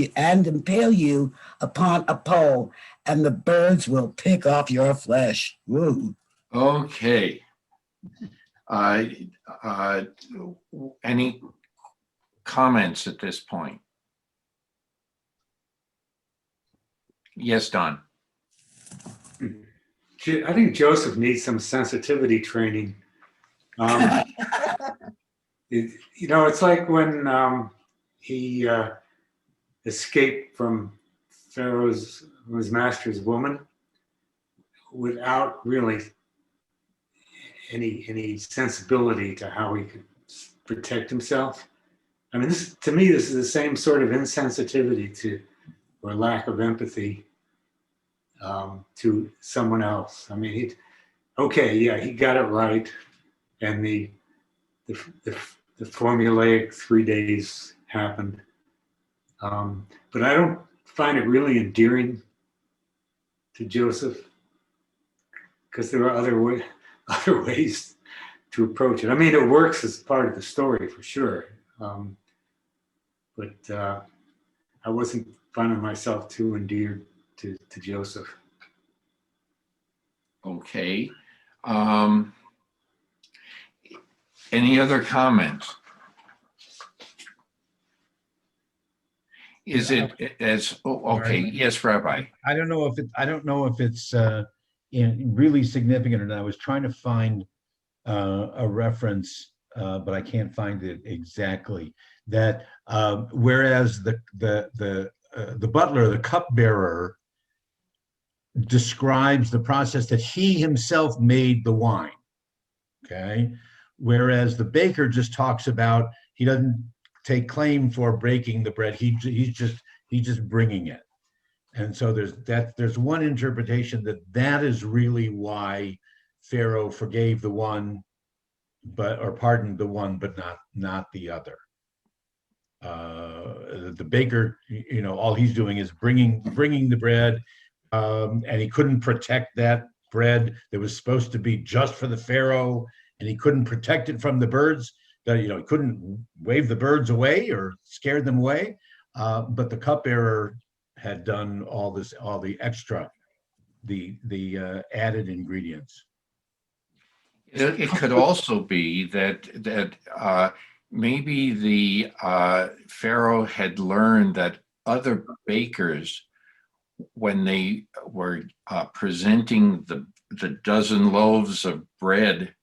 you upon a pole, and the birds will pick off your flesh. Woo. Okay. Any comments at this point? Yes, Don. I think Joseph needs some sensitivity training. It's like when he escaped from his master's woman without really any sensibility to how he could protect himself. I mean, to me, this is the same sort of insensitivity or lack of empathy to someone else. I mean, he got it right, and the formulaic 3 days happened. But I don't find it really endearing to Joseph, because there are other ways to approach it. I mean, it works as part of the story for sure. But I wasn't finding myself too endeared to Joseph. Okay. Any other comments? Is it as, okay, yes, Rabbi. I don't know if it's really significant or not. I was trying to find a reference, but I can't find it exactly. That whereas the butler, the cupbearer, describes the process that he himself made the wine. Okay, whereas the baker just talks about, he doesn't take claim for breaking the bread. He's just bringing it. And so there's one interpretation that is really why Pharaoh forgave the one, or pardoned the one, but not the other. The baker, all he's doing is bringing the bread, and he couldn't protect that bread that was supposed to be just for the Pharaoh, and he couldn't protect it from the birds. That he couldn't wave the birds away or scare them away. But the cupbearer had done all the extra, the added ingredients. It could also be that maybe the Pharaoh had learned that other bakers, when they were presenting the dozen loaves of bread,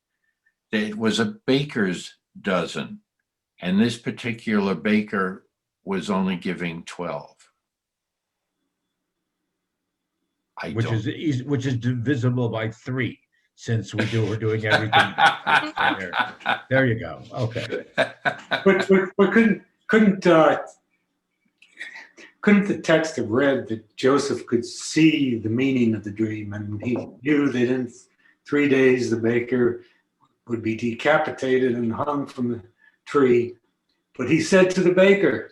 it was a baker's dozen, and this particular baker was only giving 12. Which is divisible by 3, since we're doing everything. There you go. Okay. But couldn't the text have read that Joseph could see the meaning of the dream, and he knew that in 3 days the baker would be decapitated and hung from the tree? But he said to the baker,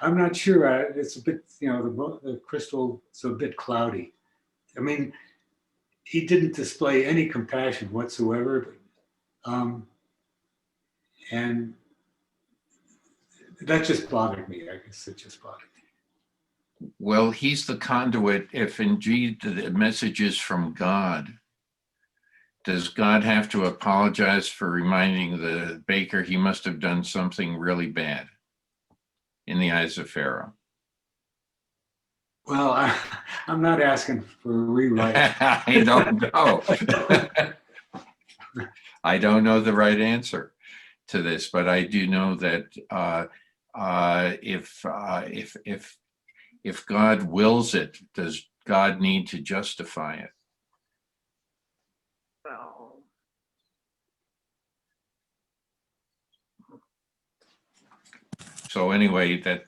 I'm not sure, it's a bit, the crystal is a bit cloudy. I mean, he didn't display any compassion whatsoever. And that just bothered me. I guess it just bothered me. Well, he's the conduit. If indeed the message is from God, does God have to apologize for reminding the baker he must have done something really bad in the eyes of Pharaoh? Well, I'm not asking for a rewrite. I don't know. I don't know the right answer to this, but I do know that if God wills it, does God need to justify it? So anyway, that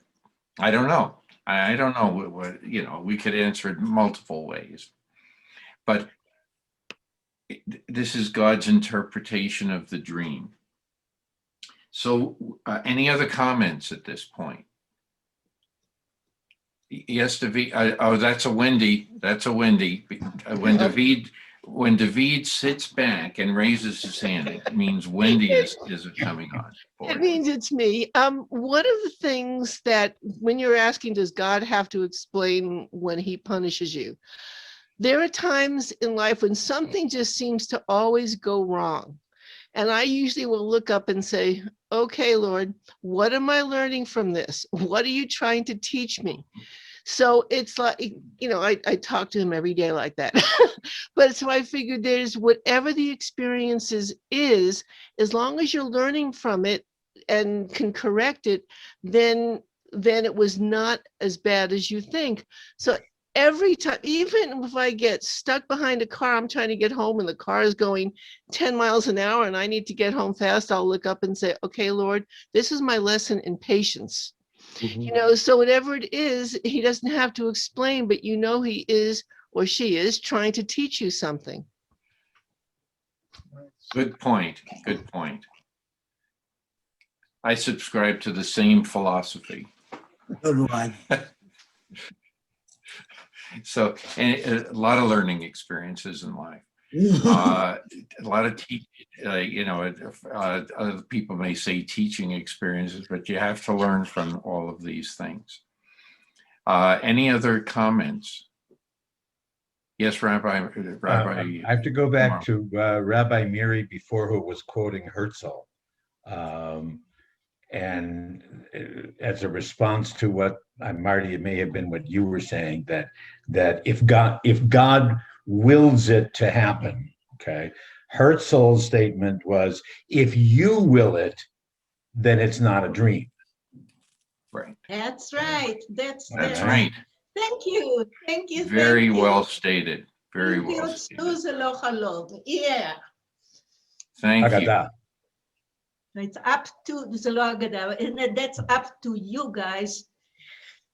I don't know. I don't know what we could answer it multiple ways, but this is God's interpretation of the dream. So any other comments at this point? Yes, David. Oh, that's a Wendy. That's a Wendy. When David sits back and raises his hand, it means Wendy is coming on board. It means it's me. One of the things that when you're asking, does God have to explain when he punishes you? There are times in life when something just seems to always go wrong. And I usually will look up and say, okay, Lord, what am I learning from this? What are you trying to teach me? So it's like, I talk to him every day like that. But so I figured there's whatever the experience is, as long as you're learning from it and can correct it, then it was not as bad as you think. So every time, even if I get stuck behind a car, I'm trying to get home and the car is going 10 miles an hour and I need to get home fast, I'll look up and say, okay, Lord, this is my lesson in patience. So whatever it is, he doesn't have to explain, but he is or she is trying to teach you something. Good point. Good point. I subscribe to the same philosophy. So do I. So, and a lot of learning experiences in life. A lot of other people may say teaching experiences, but you have to learn from all of these things. Any other comments? Yes, Rabbi. I have to go back to Rabbi Miri before, who was quoting Herzl. And as a response to what, Marty, it may have been what you were saying, that if God wills it to happen, okay, Herzl's statement was, if you will it, then it's not a dream. Right. That's right. That's right. Thank you. Thank you. Very well stated. Very Thank well you. stated. Yeah. Thank you. It's up to the Lagada, and that's up to you guys.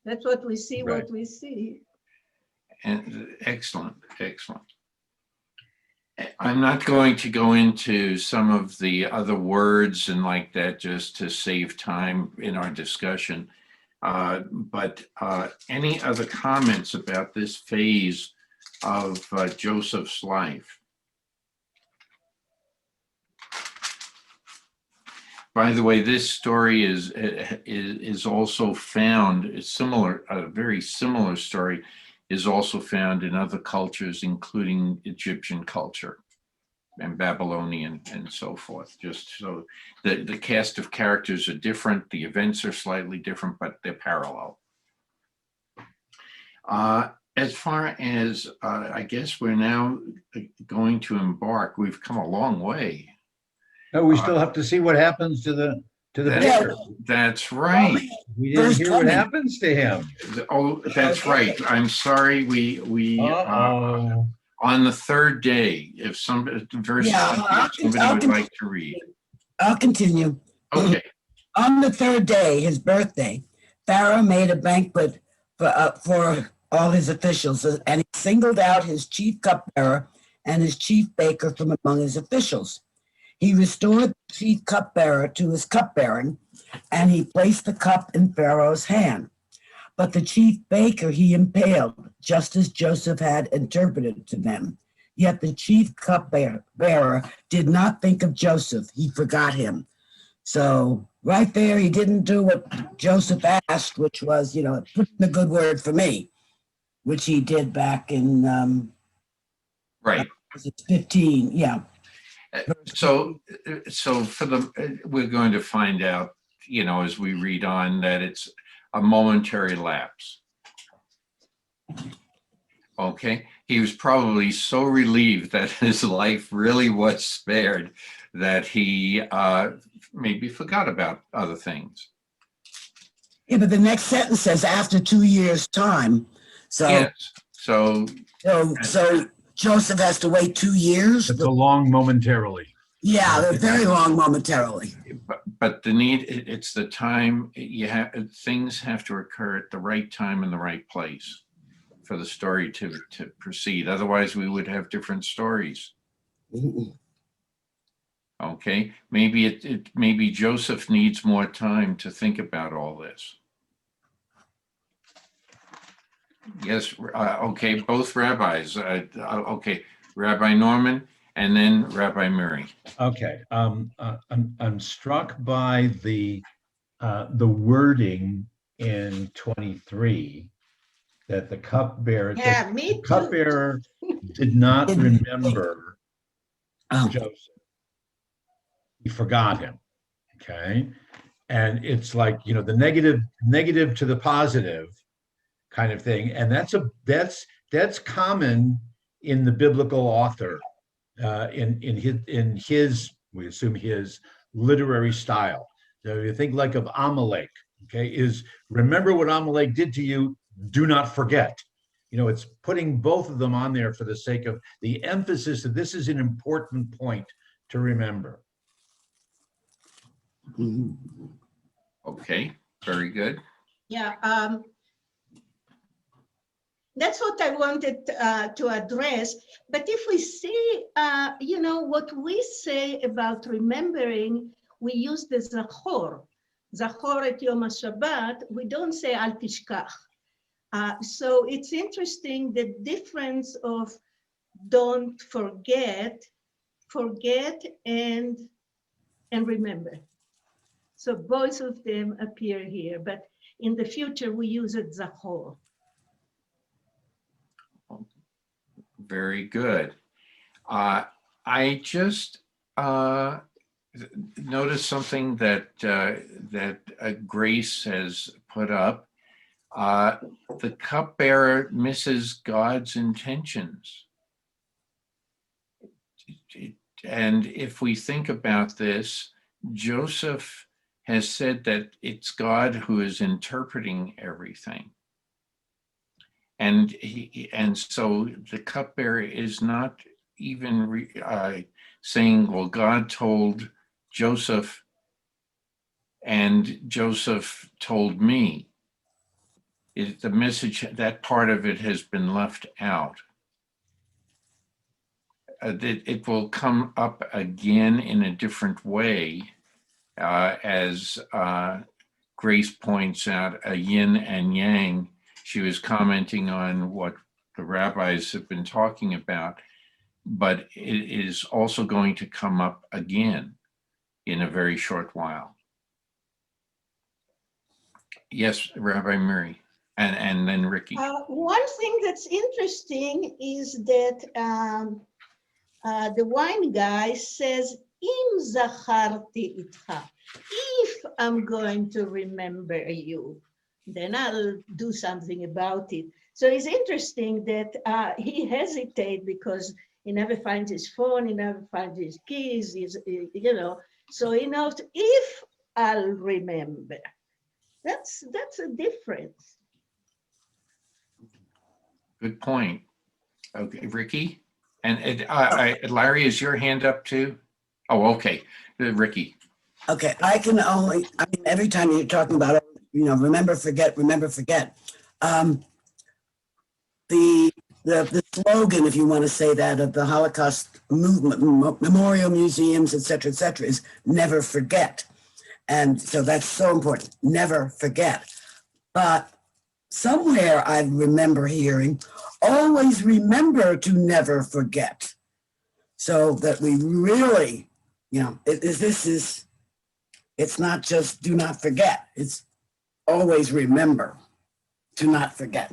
That's what we see, Right. what we see. And excellent, excellent. I'm not going to go into some of the other words and like that just to save time in our discussion. But any other comments about this phase of Joseph's life? By the way, this story is also found, a very similar story is also found in other cultures, including Egyptian culture and Babylonian and so forth. Just so the cast of characters are different, the events are slightly different, but they're parallel. As far as, I guess we're now going to embark, we've come a long way. No, we still have to see what happens to the baker. That's right. We didn't hear what happens to him. Oh, that's right. I'm sorry. We on the third day, if somebody would like to read. I'll continue. Okay. On the third day, his birthday, Pharaoh made a banquet for all his officials, and he singled out his chief cupbearer and his chief baker from among his officials. He restored the chief cupbearer to his cupbearing, and he placed the cup in Pharaoh's hand. But the chief baker he impaled, just as Joseph had interpreted to them. Yet the chief cupbearer did not think of Joseph. He forgot him. So right there, he didn't do what Joseph asked, which was, put in a good word for me, which he did back in right. 15, yeah. So we're going to find out, as we read on, that it's a momentary lapse. Okay, he was probably so relieved that his life really was spared that he maybe forgot about other things. Yeah, but the next sentence says after 2 years' time. So yes, so Joseph has to wait 2 years. It's a long momentarily. Yeah, they're very long momentarily. But it's the time things have to occur at the right time in the right place for the story to proceed. Otherwise, we would have different stories. Okay, maybe Joseph needs more time to think about all this. Yes, okay, both rabbis. Okay, Rabbi Norman and then Rabbi Miri. Okay, I'm struck by the wording in 23, that the cupbearer, Yeah, that me the cupbearer did not remember Joseph. He forgot him. Okay. And it's like, you know, the negative to the positive kind of thing. And that's common in the biblical author, in his, we assume his literary style. So you think like of Amalek, okay, is remember what Amalek did to you, do not forget. You know, it's putting both of them on there for the sake of the emphasis that this is an important point to remember. Okay, very good. Yeah, that's what I wanted to address. But if we see, you know, what we say about remembering, we use the Zachor. Zachor et Yom HaShabbat, we don't say Al Tishkach. So it's interesting the difference of don't forget, forget and remember. So both of them appear here, but in the future we use it Zachor. Very good. I just noticed something that Grace has put up. The cupbearer misses God's intentions. And if we think about this, Joseph has said that it's God who is interpreting everything. And so the cupbearer is not even saying, well, God told Joseph and Joseph told me. The message, that part of it has been left out. It will come up again in a different way, as Grace points out, a yin and yang. She was commenting on what the rabbis have been talking about, but it is also going to come up again in a very short while. Yes, Rabbi Murray, and then Ricky. One thing that's interesting is that the wine guy says, Im zacharti itcha, if I'm going to remember you, then I'll do something about it. So it's interesting that he hesitates because he never finds his phone, he never finds his keys, you know, so he knows if I'll remember. That's a difference. Good point. Okay, Ricky? And Larry, is your hand up too? Oh, okay. Ricky. Okay, I mean, every time you're talking about, you know, remember, forget. The slogan, if you want to say that, of the Holocaust movement, memorial museums, et cetera, is never forget. And so that's so important, never forget. But somewhere I remember hearing, always remember to never forget. So that we really, you know, it's not just do not forget, it's always remember to not forget.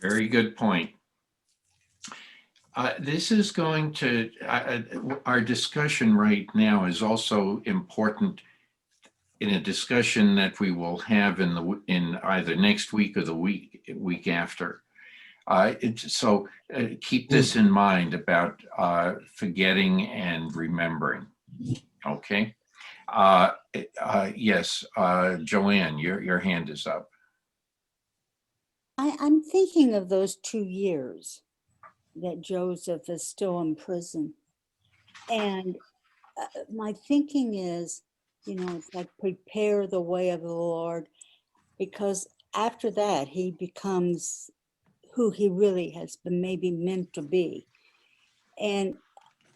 Very good point. This is going to, our discussion right now is also important in a discussion that we will have in either next week or the week after. So keep this in mind about forgetting and remembering. Okay. Yes, Joanne, your hand is up. I'm thinking of those 2 years that Joseph is still in prison. And my thinking is, you know, it's like prepare the way of the Lord, because after that, he becomes who he really has been maybe meant to be. And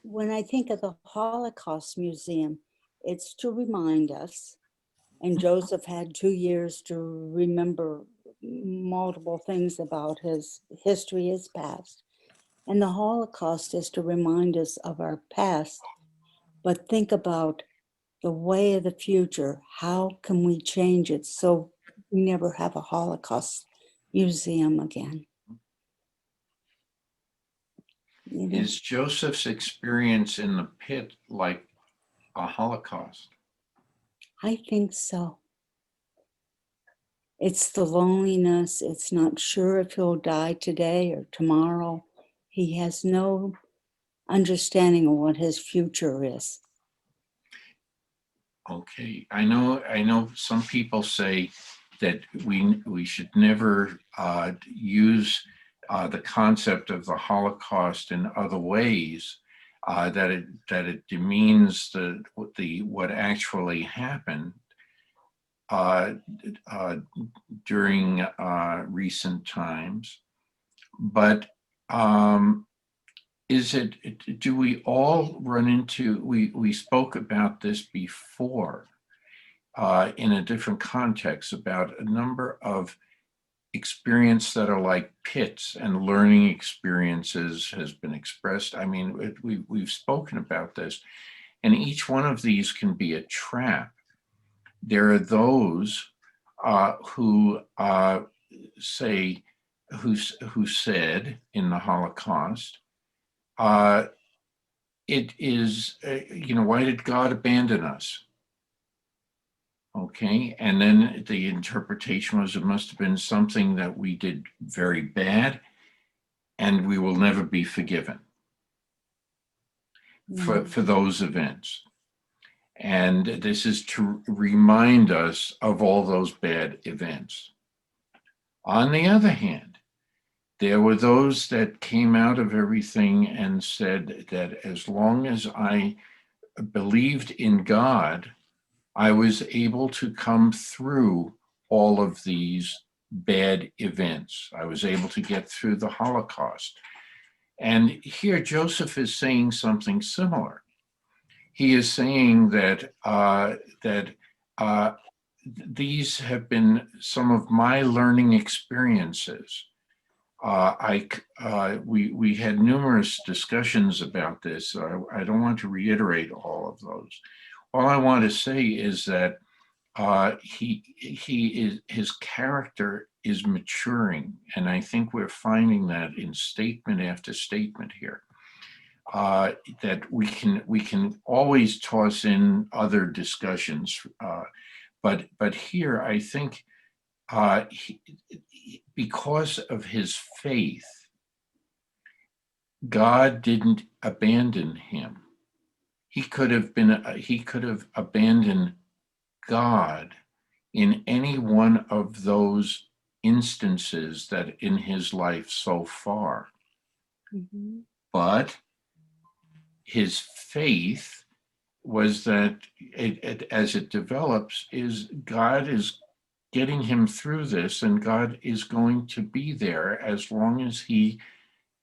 when I think of the Holocaust Museum, it's to remind us, and Joseph had 2 years to remember multiple things about his history, his past. And the Holocaust is to remind us of our past, but think about the way of the future. How can we change it so we never have a Holocaust, museum again. You know, Is Joseph's experience in the pit like a Holocaust? I think so. It's the loneliness. It's not sure if he'll die today or tomorrow. He has no understanding of what his future is. Okay, I know some people say that we should never use the concept of the Holocaust in other ways, that it demeans what actually happened during recent times. But do we all run into, we spoke about this before in a different context about a number of experience that are like pits, and learning experiences has been expressed. I mean, we've spoken about this, and each one of these can be a trap. There are those who said in the Holocaust, it is, why did God abandon us? Okay, and then the interpretation was it must have been something that we did very bad and we will never be forgiven for those events. And this is to remind us of all those bad events. On the other hand, there were those that came out of everything and said that as long as I believed in God, I was able to come through all of these bad events. I was able to get through the Holocaust. And here Joseph is saying something similar. He is saying that these have been some of my learning experiences. We had numerous discussions about this. So I don't want to reiterate all of those. All I want to say is that his character is maturing, and I think we're finding that in statement after statement here. That we can always toss in other discussions, but here I think because of his faith, God didn't abandon him. He could have abandoned God in any one of those instances that in his life so far. Mm-hmm. But his faith was that as it develops, is God is getting him through this, and God is going to be there as long as he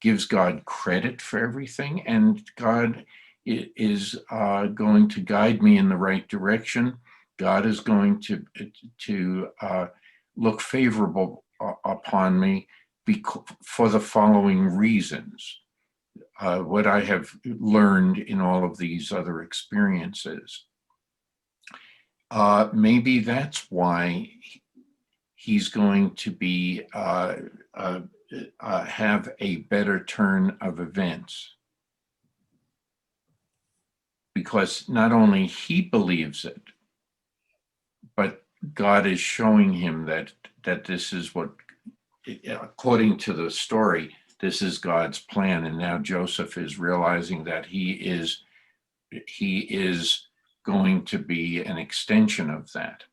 gives God credit for everything, and God is going to guide me in the right direction. God is going to look favorable upon me for the following reasons. What I have learned in all of these other experiences. Maybe that's why he's going to be have a better turn of events, because not only he believes it, but God is showing him that this is what, according to the story, this is God's plan. And now Joseph is realizing that he is going to be an extension of that.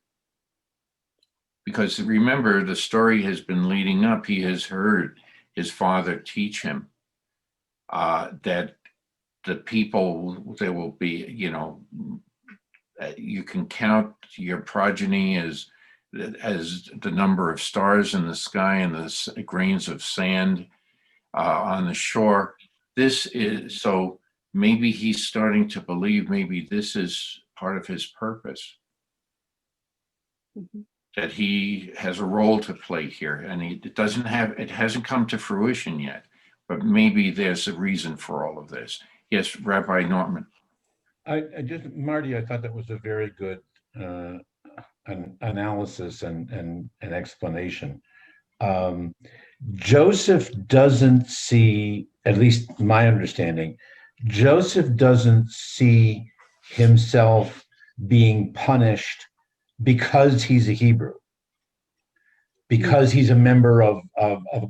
Because remember, the story has been leading up. He has heard his father teach him that the people, there will be, you can count your progeny as the number of stars in the sky and the grains of sand on the shore. This is, so maybe he's starting to believe maybe this is part of his purpose. Mm-hmm. That he has a role to play here, and it hasn't come to fruition yet, but maybe there's a reason for all of this. Yes, Rabbi Norman. Marty, I thought that was a very good analysis and explanation. Joseph doesn't see, at least my understanding, Joseph doesn't see himself being punished because he's a Hebrew, because he's a member of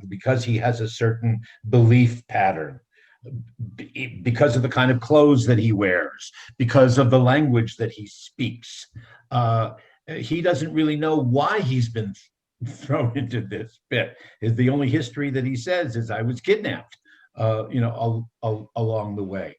because he has a certain belief pattern, because of the kind of clothes that he wears, because of the language that he speaks. He doesn't really know why he's been thrown into this pit. Is the only history that he says is I was kidnapped, along the way.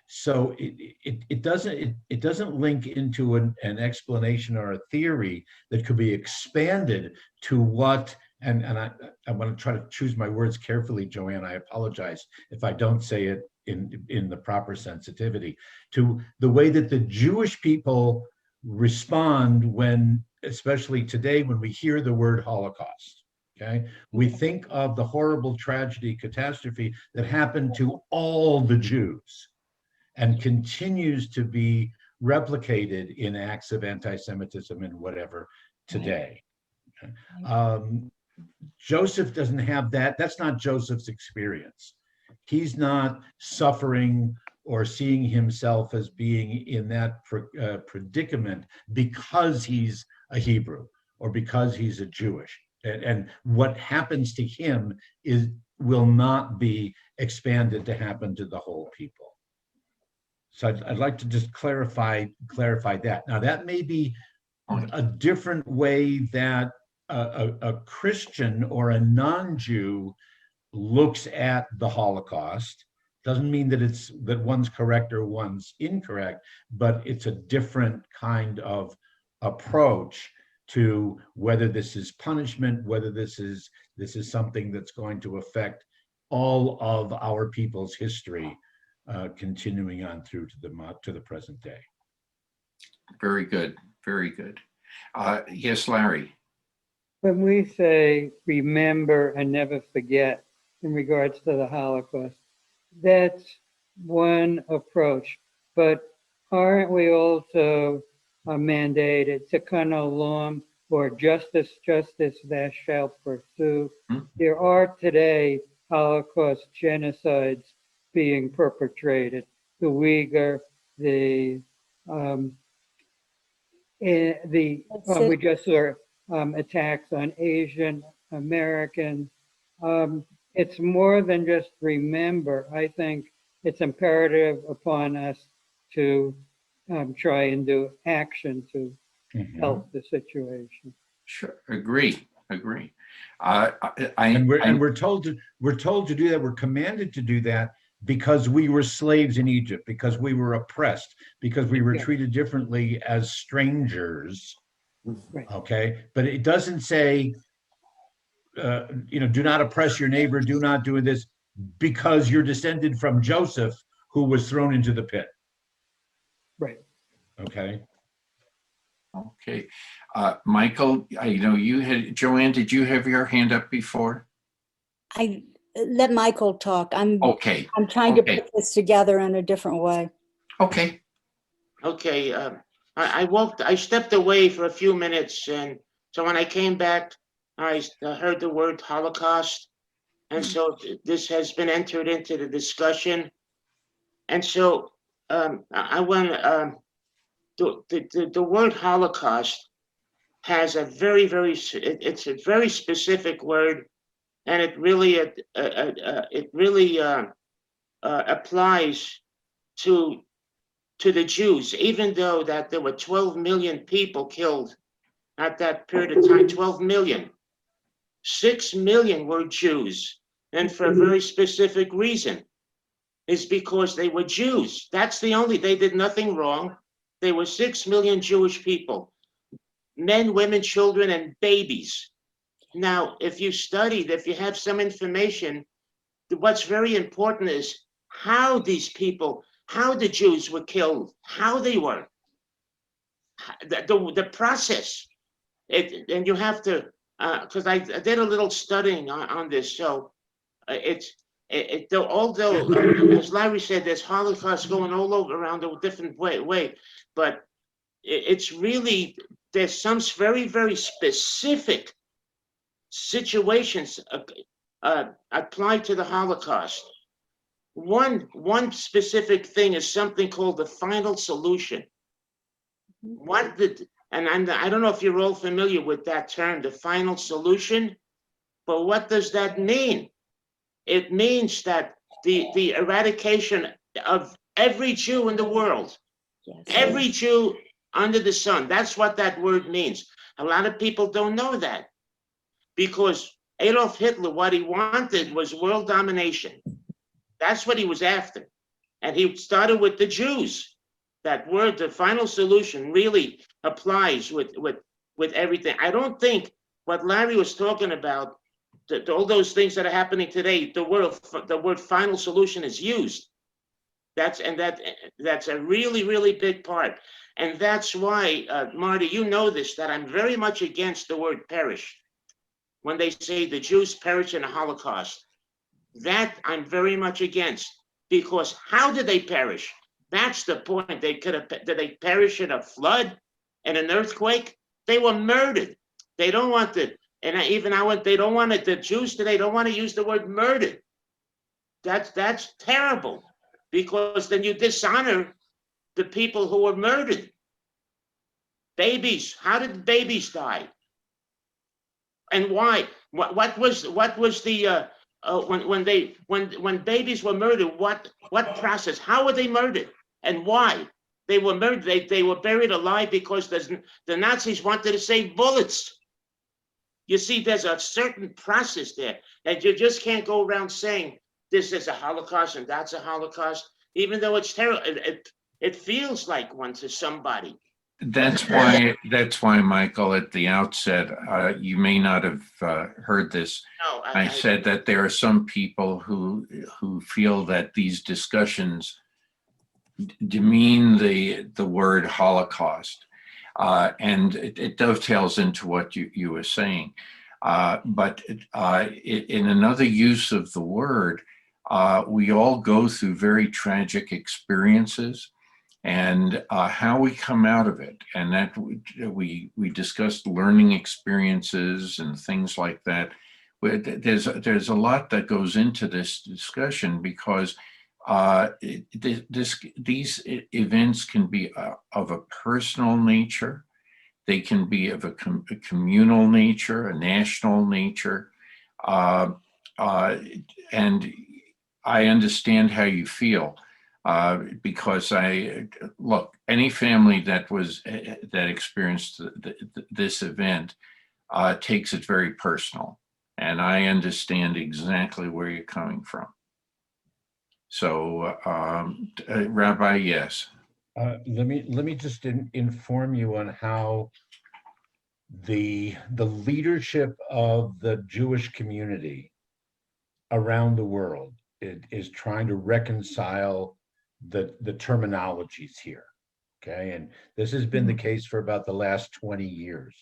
So it doesn't link into an explanation or a theory that could be expanded to what, and I want to try to choose my words carefully, Joanne. I apologize if I don't say it in the proper sensitivity, to the way that the Jewish people respond when, especially today, when we hear the word Holocaust. Okay, we think of the horrible tragedy, catastrophe that happened to all the Jews and continues to be replicated in acts of anti-Semitism and whatever today. Joseph doesn't have that. That's not Joseph's experience. He's not suffering or seeing himself as being in that predicament because he's a Hebrew or because he's a Jewish. And what happens to him will not be expanded to happen to the whole people. So I'd like to just clarify that. Now that may be a different way that a Christian or a non-Jew looks at the Holocaust. Doesn't mean that one's correct or one's incorrect, but it's a different kind of approach to whether this is punishment, whether this is something that's going to affect all of our people's history, continuing on through to the present day. Very good, very good. Yes, Larry. When we say remember and never forget in regards to the Holocaust, that's one approach. But aren't we also mandated tikkun olam, or justice, thou shalt pursue? There are today Holocaust genocides being perpetrated. The Uyghur, we just saw attacks on Asian Americans. It's more than just remember. I think it's imperative upon us to try and do action to help the situation. Sure, agree. And we're told to do that. We're commanded to do that because we were slaves in Egypt, because we were oppressed, because we were treated differently as strangers. Right. Okay, but it doesn't say, do not oppress your neighbor, do not do this, because you're descended from Joseph, who was thrown into the pit. Right. Okay. Okay. Michael, I know you had, Joanne, did you have your hand up before? I let Michael talk. I'm trying to put this together in a different way. Okay. Okay. I stepped away for a few minutes, and so when I came back, I heard the word Holocaust, and so this has been entered into the discussion, and so I want the word Holocaust has a it's a very specific word, and it really applies to the Jews, even though that there were 12 million people killed at that period of time. 12 million. 6 million were Jews, and for a very specific reason. Is because they were Jews. They did nothing wrong. They were 6 million Jewish people, men, women, children, and babies. Now, if you have some information, what's very important is how the Jews were killed, how they were, the process. And you have to, because I did a little studying on this, so although, as Larry said, there's Holocaust going all over around a different way, but it's really, there's some very, very specific situations apply to the Holocaust. One specific thing is something called the final solution. I don't know if you're all familiar with that term, the final solution, but what does that mean? It means that the eradication of every Jew in the world, every Jew under the sun. That's what that word means. A lot of people don't know that, because Adolf Hitler, what he wanted was world domination. That's what he was after. And he started with the Jews. That word, the final solution, really applies with everything. I don't think what Larry was talking about, all those things that are happening today, the word final solution is used. That's a really, really big part. And that's why, Marty, you know this, that I'm very much against the word perish. When they say the Jews perish in the Holocaust, that I'm very much against, because how did they perish? That's the point. Did they perish in a flood, in an earthquake? They were murdered. They don't want they don't want it. The Jews today don't want to use the word murdered. That's terrible, because then you dishonor the people who were murdered. Babies, how did babies die? And why? What was the when babies were murdered? What process? How were they murdered? And why? They were murdered. They were buried alive because the Nazis wanted to save bullets. You see, there's a certain process there, and you just can't go around saying this is a Holocaust and that's a Holocaust, even though it's terrible. It feels like one to somebody. That's why, Michael, at the outset, you may not have heard this. No, I said that there are some people who feel that these discussions demean the word Holocaust, and it dovetails into what you were saying. But in another use of the word, we all go through very tragic experiences, and how we come out of it, and that we discussed learning experiences and things like that. There's a lot that goes into this discussion, because these events can be of a personal nature. They can be of a communal nature, a national nature, and I understand how you feel. Because any family that experienced this event takes it very personal, and I understand exactly where you're coming from. So, Rabbi, yes. Let me just inform you on how the leadership of the Jewish community around the world is trying to reconcile the terminologies here. Okay, and this has been the case for about the last 20 years.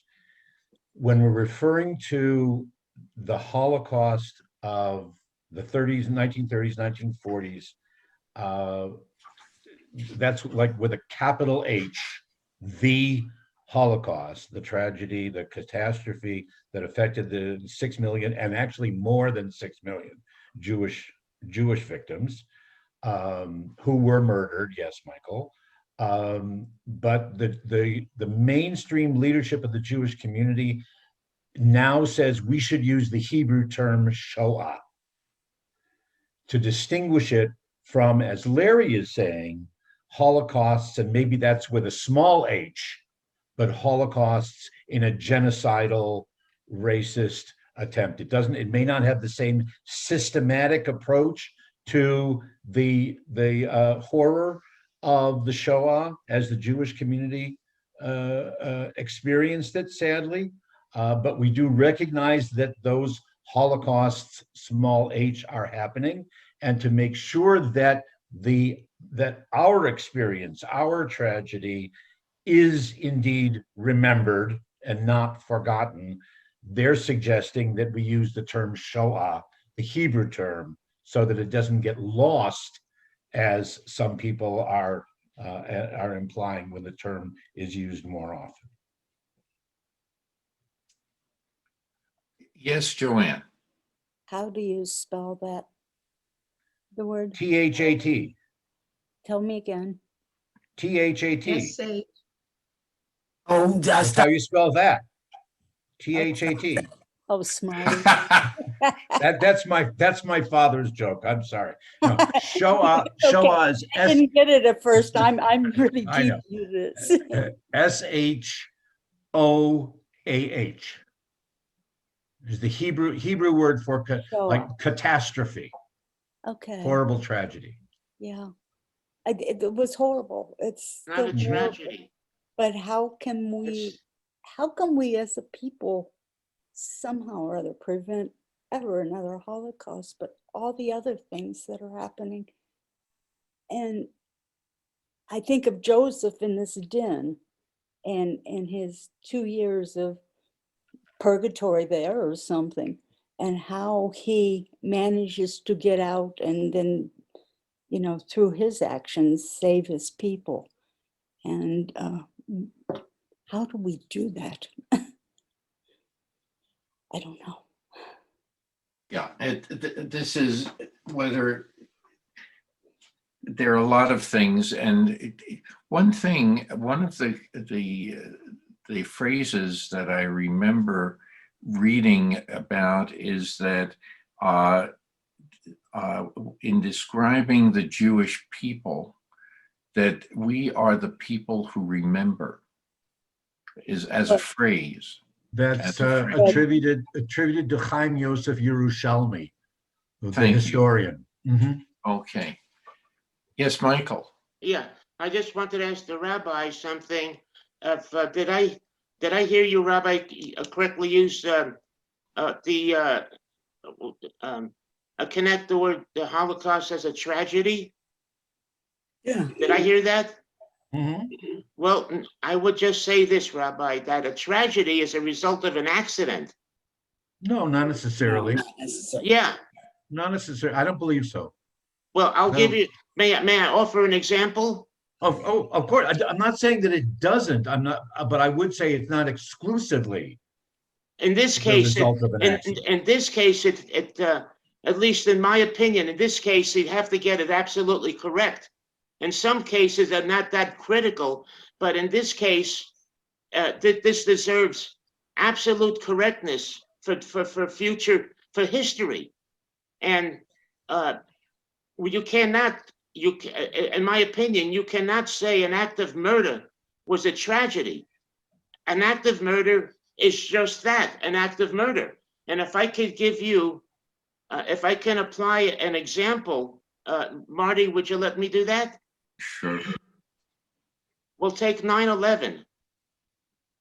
When we're referring to the Holocaust of the 1930s, 1940s, that's like with a capital H, the Holocaust, the tragedy, the catastrophe that affected the 6 million, and actually more than 6 million Jewish victims who were murdered. Yes, Michael. But the mainstream leadership of the Jewish community now says we should use the Hebrew term Shoah to distinguish it from, as Larry is saying, Holocausts, and maybe that's with a small h, but Holocausts in a genocidal, racist attempt. It may not have the same systematic approach to the horror of the Shoah as the Jewish community experienced it, sadly. But we do recognize that those Holocausts, small h, are happening, and to make sure that our experience, our tragedy, is indeed remembered and not forgotten, they're suggesting that we use the term Shoah, the Hebrew term, so that it doesn't get lost, as some people are implying when the term is used more often. Yes, Joanne. How do you spell that? The word, T-H-A-T, tell me again. T-H-A-T. S-A. Oh, That's how you spell that. T-H-A-T. Oh, smarty. That's my father's joke. I'm sorry. No, show Okay. us I didn't get it at first. I'm really I deep know. into this. S-H-O-A-H. Is the Hebrew word for like Shoah. catastrophe, Okay, horrible tragedy. yeah. It was horrible. It's Not still a horrible. tragedy. But how can It's, we as a people somehow or other prevent ever another Holocaust, but all the other things that are happening? And I think of Joseph in this den and his 2 years of purgatory there or something, and how he manages to get out and then, through his actions, save his people. And how do we do that? I don't know. Yeah, this is whether there are a lot of things, and one of the phrases that I remember reading about is that in describing the Jewish people, that we are the people who remember, is as a phrase. That's phrase. attributed to Chaim Yosef Yerushalmi, the Thank you. historian. Mhm. Okay. Yes, Michael. yeah, I just wanted to ask the rabbi something. Did I hear you, Rabbi, correctly use connect the word the Holocaust as a tragedy? Yeah. Did I hear that? Mhm. Well, I would just say this, Rabbi, that a tragedy is a result of an accident. No, not necessarily. Not necessarily. Yeah. Not necessarily. I don't believe so. Well, I'll No. give you. May I offer an example? Of course. I'm not saying that it doesn't. I'm not, but I would say it's not exclusively In this the case, result of an accident. in this case, at least in my opinion, in this case, you'd have to get it absolutely correct. In some cases, they're not that critical, but in this case, this deserves absolute correctness for future, for history. And you cannot, in my opinion, you cannot say an act of murder was a tragedy. An act of murder is just that, an act of murder. And if I could give you, if I can apply an example, Marty, would you let me do that? Sure. We'll take 9/11.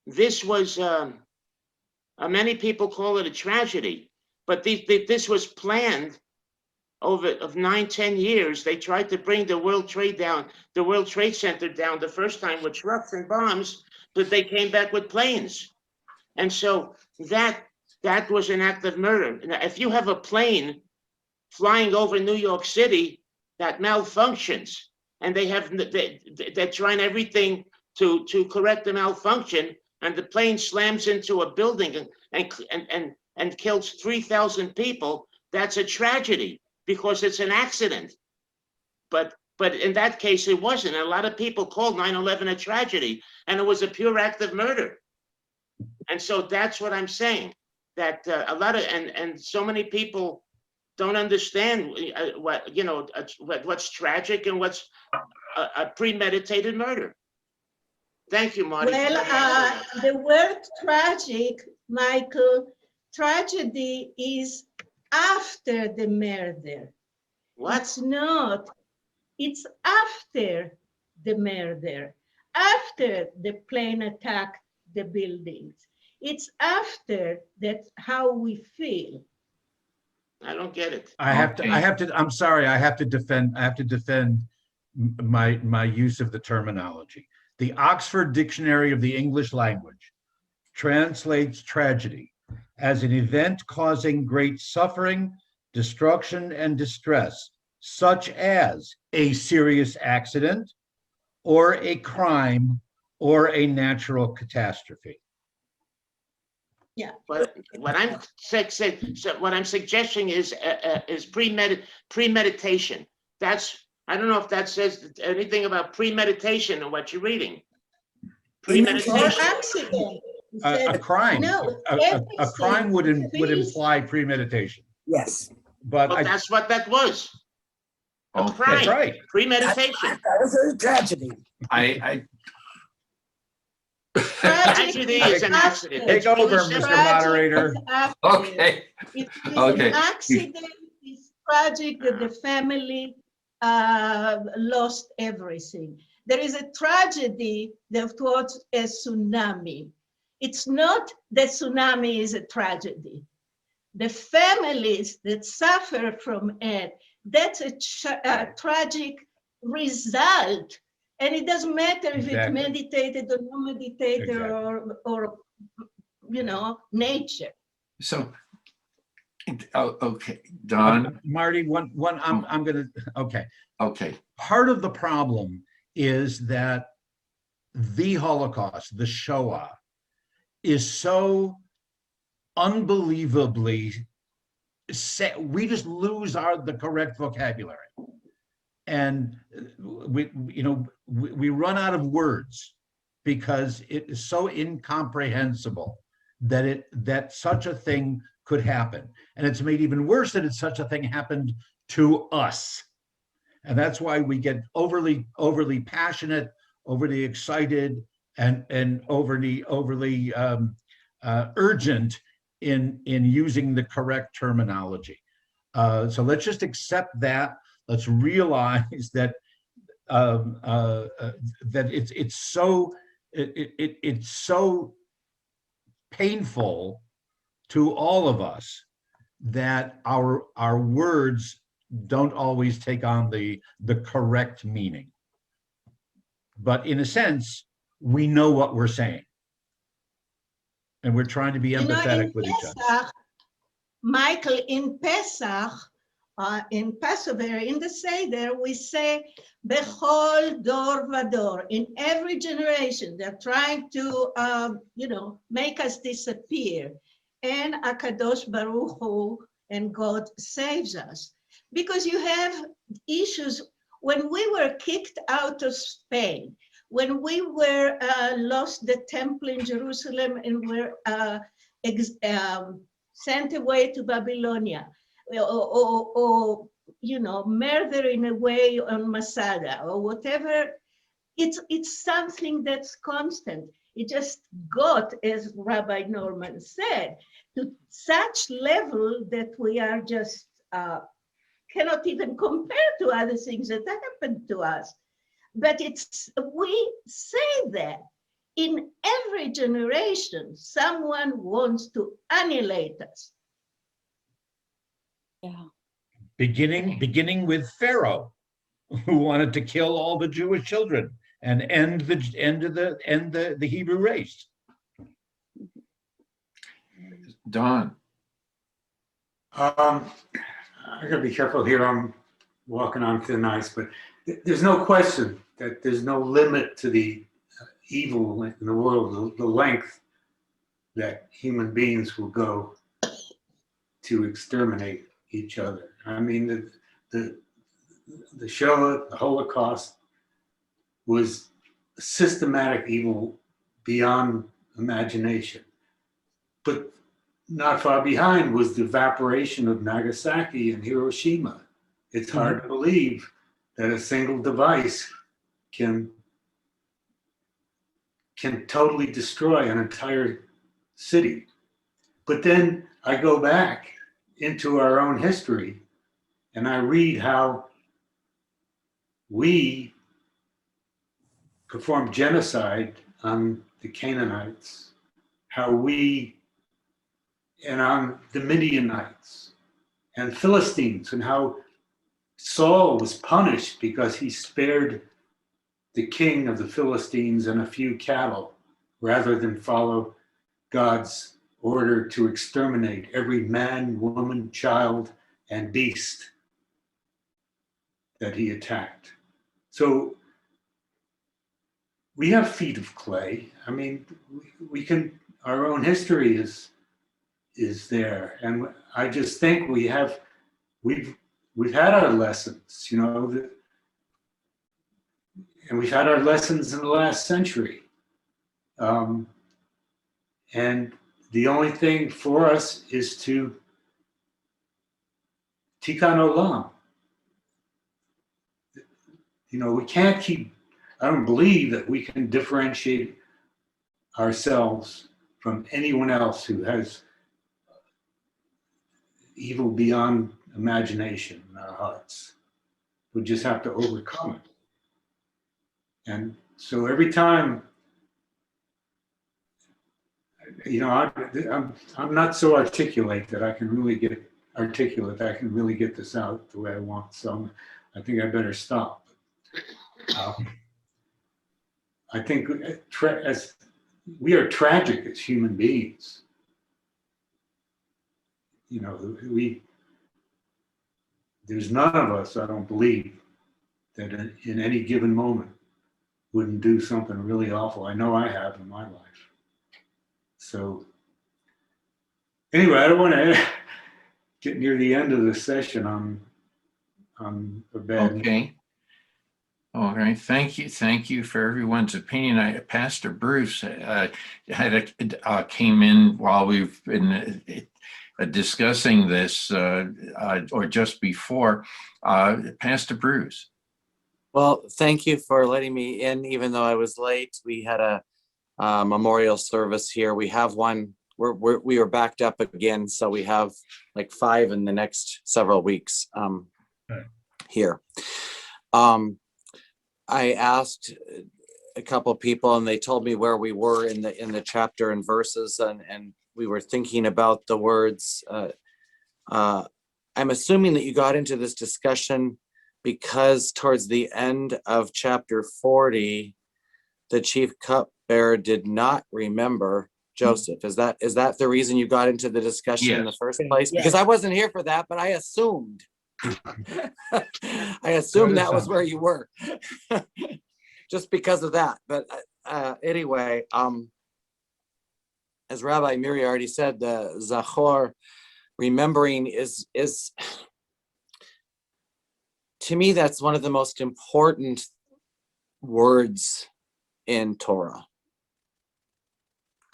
This was, many people call it a tragedy, but this was planned over of 9-10 years. They tried to bring the World Trade Center down the first time with trucks and bombs, but they came back with planes. And so that was an act of murder. Now, if you have a plane flying over New York City that malfunctions, and they're trying everything to correct the malfunction, and the plane slams into a building and kills 3,000 people, that's a tragedy because it's an accident. But in that case, it wasn't. A lot of people called 9/11 a tragedy, and it was a pure act of murder. And so that's what I'm saying, that a lot of, and so many people don't understand what's tragic and what's a premeditated murder. Thank you, Marty. Well, the word tragic, Michael, tragedy is after the murder. What? It's not. It's after the murder, after the plane attacked the buildings. It's after that's how we feel. I don't get it. I'm sorry, I have to defend my use of the terminology. The Oxford Dictionary of the English Language translates tragedy as an event causing great suffering, destruction, and distress, such as a serious accident or a crime or a natural catastrophe. Yeah. But what I'm suggesting is premeditation. I don't know if that says anything about premeditation in what you're reading. Or Premeditation. accident. He A said, crime, no, a crime would everything feels- imply premeditation. Yes, But But that's what that was. A Okay. crime. that's right. Premeditation. that was a tragedy. I Tragedy is an accident. Take It's really over, simple. Mr. Moderator. okay. It is Okay. an accident. It's tragic that the family lost everything. There is a tragedy that was a tsunami. It's not the tsunami is a tragedy. The families that suffer from it, that's a tragic result. And it doesn't matter if it's Exactly. meditated or not meditated Exactly. or nature. So, okay, Don. Marty, I'm gonna, okay. Okay. Part of the problem is that the Holocaust, the Shoah, is so unbelievably we just lose the correct vocabulary, and we run out of words because it is so incomprehensible that such a thing could happen, and it's made even worse that such a thing happened to us, and that's why we get overly passionate, overly excited, and overly urgent in using the correct terminology. So let's just accept that. Let's realize that that it's so painful to all of us that our words don't always take on the correct meaning. But in a sense, we know what we're saying. And we're trying to be empathetic with each other. Michael, in Pesach, in Passover, in the Seder, we say, Bechol dor vador. In every generation, they're trying to, make us disappear. And Akadosh Baruch Hu, and God saves us. Because you have issues. When we were kicked out of Spain, when we were lost the temple in Jerusalem and were sent away to Babylonia, or murder in a way on Masada, or whatever, it's something that's constant. It just got, as Rabbi Norman said, to such level that we are just cannot even compare to other things that happened to us. But we say that in every generation, someone wants to annihilate us. Yeah. Beginning with Pharaoh, who wanted to kill all the Jewish children and end the Hebrew race. Don. I gotta be careful here. I'm walking on thin ice, but there's no question that there's no limit to the evil in the world, the length that human beings will go to exterminate each other. I mean, the Shoah, the Holocaust, was systematic evil beyond imagination. But not far behind was the evaporation of Nagasaki and Hiroshima. It's hard to believe that a single device can totally destroy an entire city. But then I go back into our own history and I read how we performed genocide on the Canaanites, and on the Midianites and Philistines, and how Saul was punished because he spared the king of the Philistines and a few cattle rather than follow God's order to exterminate every man, woman, child, and beast that he attacked. So we have feet of clay. I mean, we can, our own history is is there. And I just think we've had our lessons, you know, and we've had our lessons in the last century. And the only thing for us is to tikkun olam. You know, we can't keep, I don't believe that we can differentiate ourselves from anyone else who has evil beyond imagination in our hearts. We just have to overcome it. And so every time, you know, I'm not so articulate that I can really get this out the way I want. So I think I better stop. I think as we are tragic as human beings. You know, there's none of us, I don't believe, that in any given moment wouldn't do something really awful. I know I have in my life. So anyway, I don't want to get near the end of the session on a bad. Okay. All right. Thank you for everyone's opinion. Pastor Bruce came in while we've been discussing this, or just before. Pastor Bruce. Well, thank you for letting me in, even though I was late. We had a memorial service here. We have one. We were backed up again, so we have like 5 in the next several weeks here. I asked a couple of people, and they told me where we were in the chapter and verses, and we were thinking about the words. I'm assuming that you got into this discussion because towards the end of chapter 40, the chief cupbearer did not remember Joseph. Is that the reason you got into the discussion in the first place? Yes. Because I wasn't here for that, but I assumed. I assumed that was where you were, just because of that. But anyway, as Rabbi Miri already said, the Zachor, remembering, is to me, that's one of the most important words in Torah.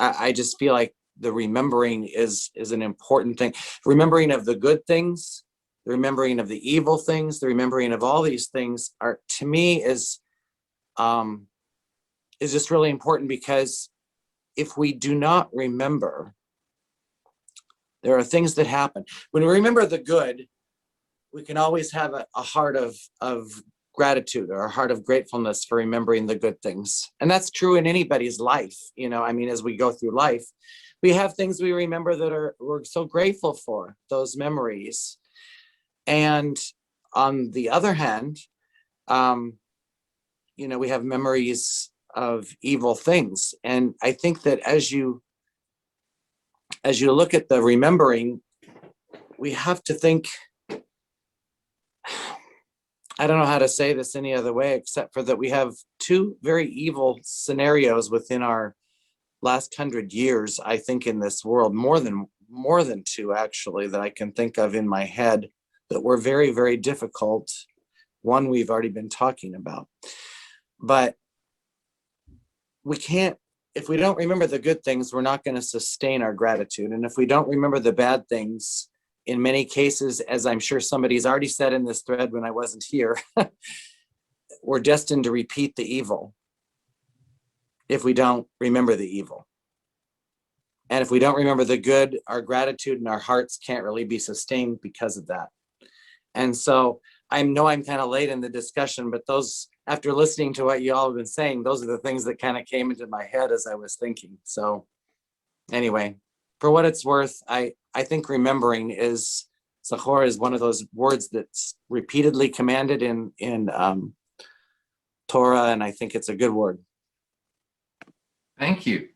I just feel like the remembering is an important thing. Remembering of the good things, the remembering of the evil things, the remembering of all these things are, to me, is just really important, because if we do not remember, there are things that happen. When we remember the good, we can always have a heart of gratitude, or a heart of gratefulness for remembering the good things. And that's true in anybody's life. You know, I mean, as we go through life, we have things we remember that we're so grateful for, those memories. And on the other hand, you know, we have memories of evil things. And I think that as you look at the remembering, we have to think, I don't know how to say this any other way, except for that we have 2 very evil scenarios within our last 100 years, I think, in this world, more than 2 actually, that I can think of in my head, that were very, very difficult. One we've already been talking about. But we can't, if we don't remember the good things, we're not going to sustain our gratitude. And if we don't remember the bad things, in many cases, as I'm sure somebody's already said in this thread when I wasn't here, we're destined to repeat the evil if we don't remember the evil. And if we don't remember the good, our gratitude and our hearts can't really be sustained because of that. And so I know I'm kind of late in the discussion, but those, after listening to what you all have been saying, those are the things that kind of came into my head as I was thinking. So anyway, for what it's worth, I think remembering is, Zachor is one of those words that's repeatedly commanded in Torah, and I think it's a good word. Thank you.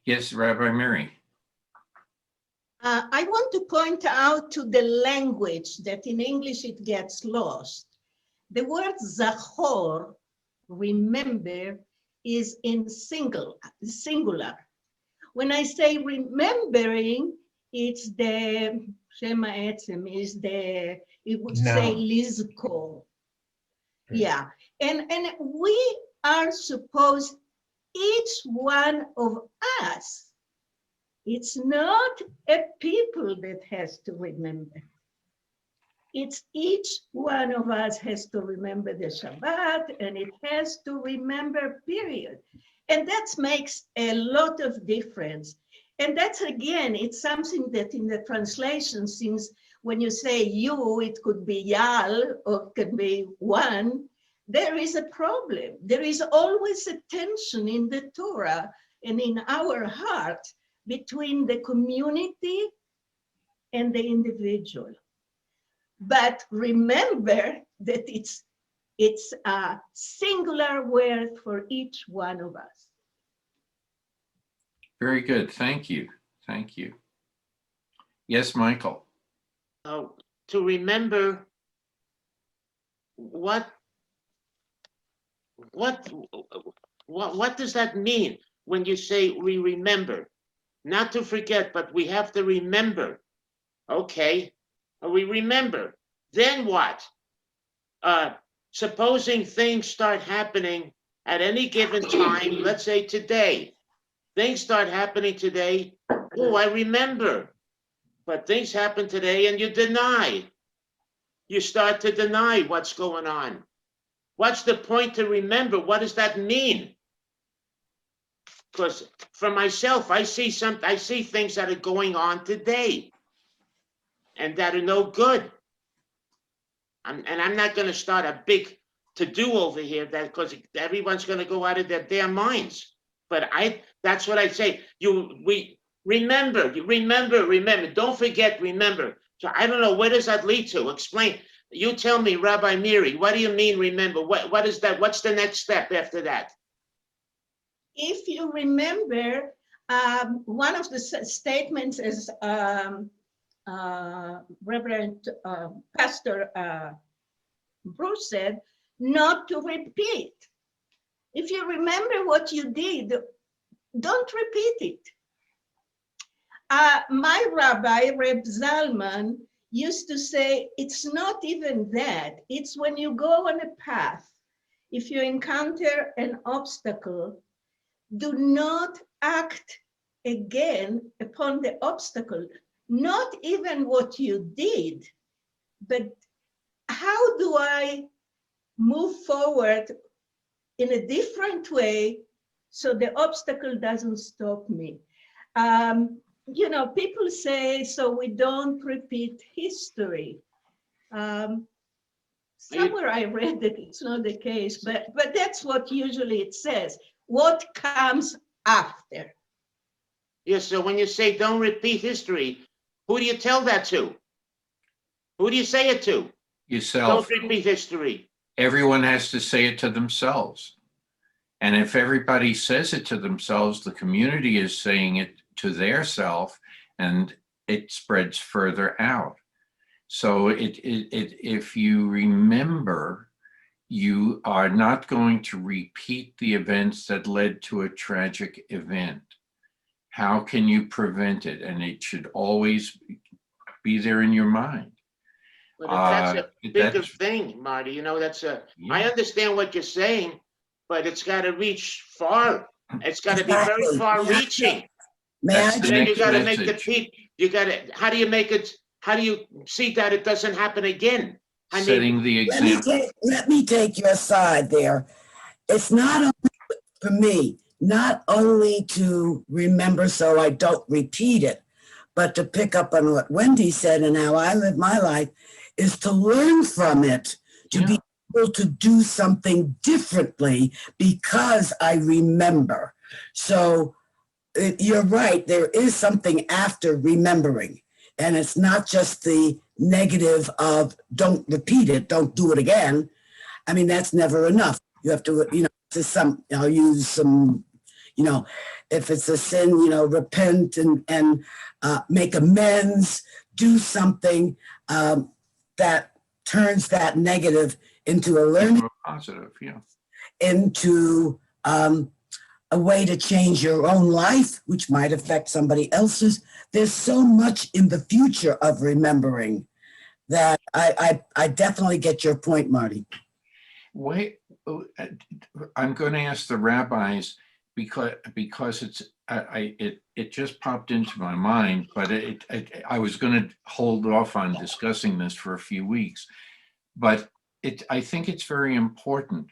Yes, Rabbi Miri. I want to point out to the language that in English it gets lost. The word Zachor, remember, is in singular. When I say remembering, it's the Shema Etzem, is the, it would say Noun. Lizkor. Right. Yeah, and we are supposed, each one of us, it's not a people that has to remember. It's each one of us has to remember the Shabbat, and it has to remember, period. And that makes a lot of difference. And that's, again, it's something that in the translation, since when you say you, it could be Yal or it could be one, there is a problem. There is always a tension in the Torah and in our heart between the community and the individual. But remember that it's a singular word for each one of us. Very good. Thank you. Thank you. Yes, Michael. To remember what does that mean when you say we remember? Not to forget, but we have to remember. Okay, we remember. Then what? Supposing things start happening at any given time, let's say today, things start happening today. Oh, I remember. But things happen today and you deny. You start to deny what's going on. What's the point to remember? What does that mean? Because for myself, I see things that are going on today and that are no good. I'm not going to start a big to-do over here because everyone's going to go out of their damn minds. But that's what I say. We remember, remember. Don't forget, remember. So I don't know, where does that lead to? Explain. You tell me, Rabbi Miri, what do you mean remember? What is that? What's the next step after that? If you remember, one of the statements is Reverend Pastor Bruce said, not to repeat. If you remember what you did, don't repeat it. My rabbi, Reb Zalman, used to say, it's not even that. It's when you go on a path, if you encounter an obstacle, do not act again upon the obstacle, not even what you did, but how do I move forward in a different way so the obstacle doesn't stop me. You know, people say, so we don't repeat history. Somewhere I read that it's not the case, but that's what usually it says. What comes after? Yes, so when you say don't repeat history, who do you tell that to? Who do you say it to? Yourself. Don't repeat history. Everyone has to say it to themselves. And if everybody says it to themselves, the community is saying it to their self, and it spreads further out. So if you remember, you are not going to repeat the events that led to a tragic event. How can you prevent it? And it should always be there in your mind. But that's a bigger thing, Marty. You know, I understand what you're saying, but it's got to reach far. It's got to be very far reaching. That's And the then you next got to make the message. people, how do you make it, how do you see that it doesn't happen again? Setting the example. Let me take your side there. It's not only, for me, not only to remember so I don't repeat it, but to pick up on what Wendy said and how I live my life, is to learn from it, to be able to do something differently because I remember. So you're right, there is something after remembering. And it's not just the negative of don't repeat it, don't do it again. I mean, that's never enough. You have to, I'll use some, if it's a sin, repent and make amends, do something that turns that negative into a learning, Positive, yeah. into a way to change your own life, which might affect somebody else's. There's so much in the future of remembering that I definitely get your point, Marty. Wait, I'm going to ask the rabbis because it just popped into my mind, but I was going to hold off on discussing this for a few weeks, but I think it's very important.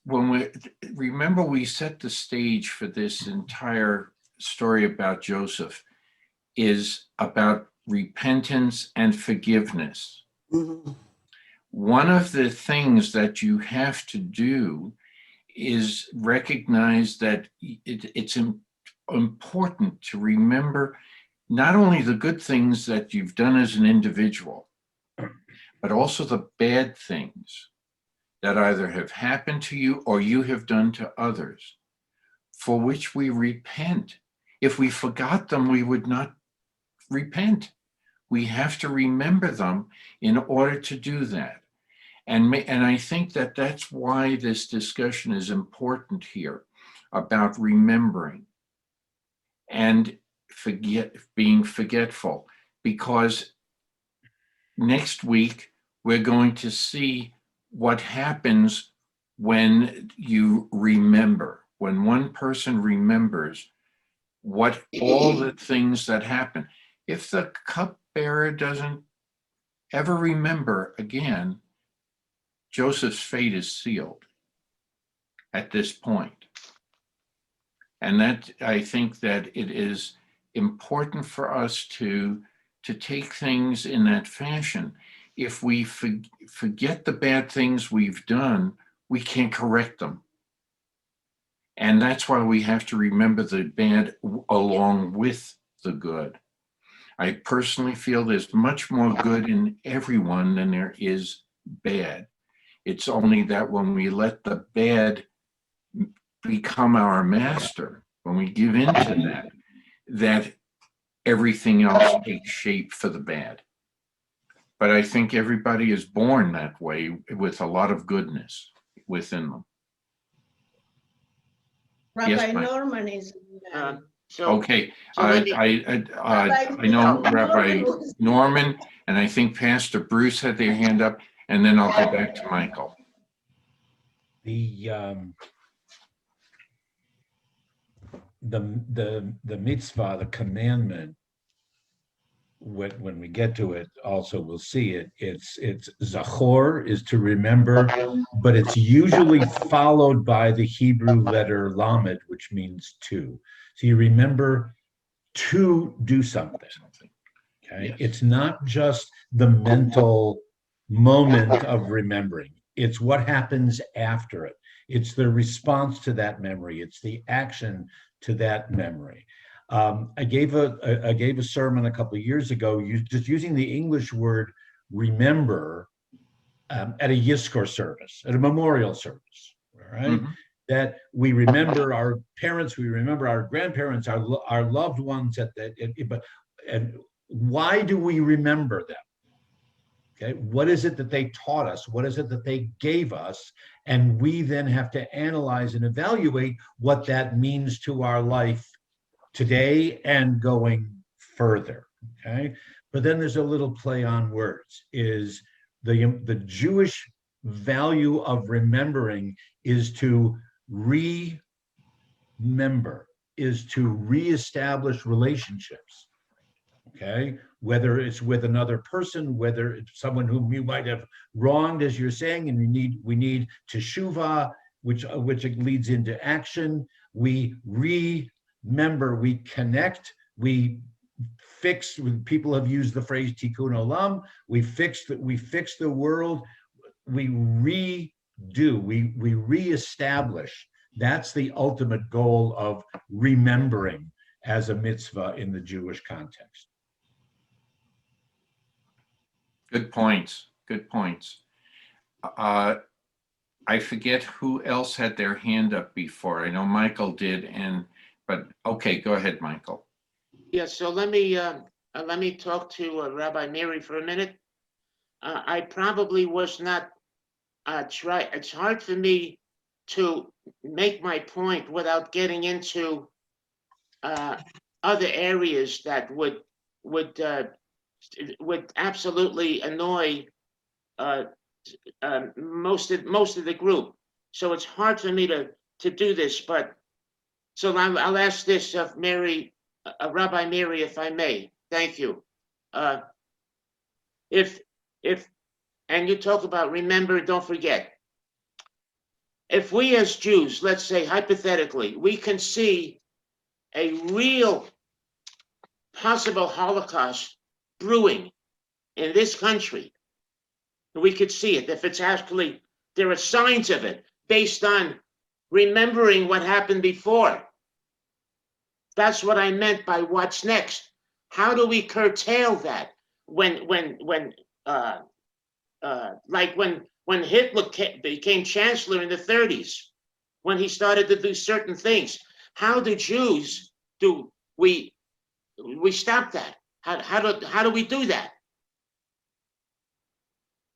When we set the stage for this entire story about Joseph is about repentance and forgiveness. Mhm. One of the things that you have to do is recognize that it's important to remember not only the good things that you've done as an individual, but also the bad things that either have happened to you or you have done to others, for which we repent. If we forgot them, we would not repent. We have to remember them in order to do that. And I think that that's why this discussion is important here about remembering and being forgetful, because next week we're going to see what happens when you remember, when one person remembers what all the things that happen. If the cupbearer doesn't ever remember again, Joseph's fate is sealed at this point. And that, I think that it is important for us to take things in that fashion. If we forget the bad things we've done, we can't correct them. And that's why we have to remember the bad along with the good. I personally feel there's much more good in everyone than there is bad. It's only that when we let the bad become our master, when we give into that everything else takes shape for the bad. But I think everybody is born that way with a lot of goodness within them. Rabbi Yes, Mike. Norman is. Okay, so let me- I know Rabbi Norman, and I think Pastor Bruce had their hand up, and then I'll go back to Michael. The mitzvah, the commandment, when we get to it, also we'll see it. It's zachor is to remember, but it's usually followed by the Hebrew letter lamed, which means to. So you remember to do something. Okay, Yes. It's not just the mental moment of remembering. It's what happens after it. It's the response to that memory. It's the action to that memory. I gave a sermon a couple of years ago, just using the English word remember at a Yizkor service, at a memorial service. All right, that we remember our parents, we remember our grandparents, our loved ones and why do we remember them? Okay, what is it that they taught us? What is it that they gave us? And we then have to analyze and evaluate what that means to our life today and going further. Okay, but then there's a little play on words. Is the Jewish value of remembering is to remember, is to reestablish relationships. Okay, whether it's with another person, whether it's someone whom you might have wronged, as you're saying, and we need teshuvah, which leads into action. We remember, we connect, we fix. People have used the phrase tikkun olam. We fix the world. We redo. We reestablish. That's the ultimate goal of remembering as a mitzvah in the Jewish context. Good points. Good points. I forget who else had their hand up before. I know Michael did, but okay, go ahead, Michael. Yeah, so let me talk to Rabbi Mary for a minute. I probably was not it's hard for me to make my point without getting into other areas that would absolutely annoy most of the group. So it's hard for me to do this, but so I'll ask this of Mary, Rabbi Mary, if I may. Thank you. If and you talk about remember, don't forget. If we as Jews, let's say hypothetically, we can see a real possible Holocaust brewing in this country, we could see it. If it's actually, there are signs of it based on remembering what happened before. That's what I meant by what's next. How do we curtail that like when Hitler became chancellor in the 30s, when he started to do certain things? How do Jews we stop that? How do we do that?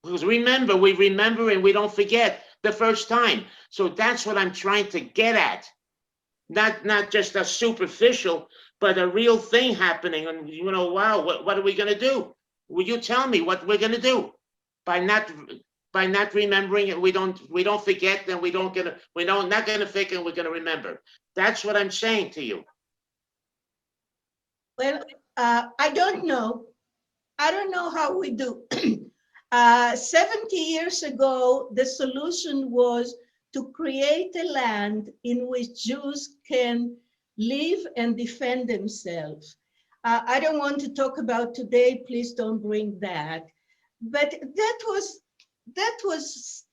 Because remember, we remember and we don't forget the first time. So that's what I'm trying to get at. Not just a superficial, but a real thing happening. And wow, what are we going to do? Will you tell me what we're going to do by not remembering it? We don't forget, then we're not going to forget, and we're going to remember. That's what I'm saying to you. Well, I don't know. I don't know how we do. 70 years ago, the solution was to create a land in which Jews can live and defend themselves. I don't want to talk about today, please don't bring that. But that was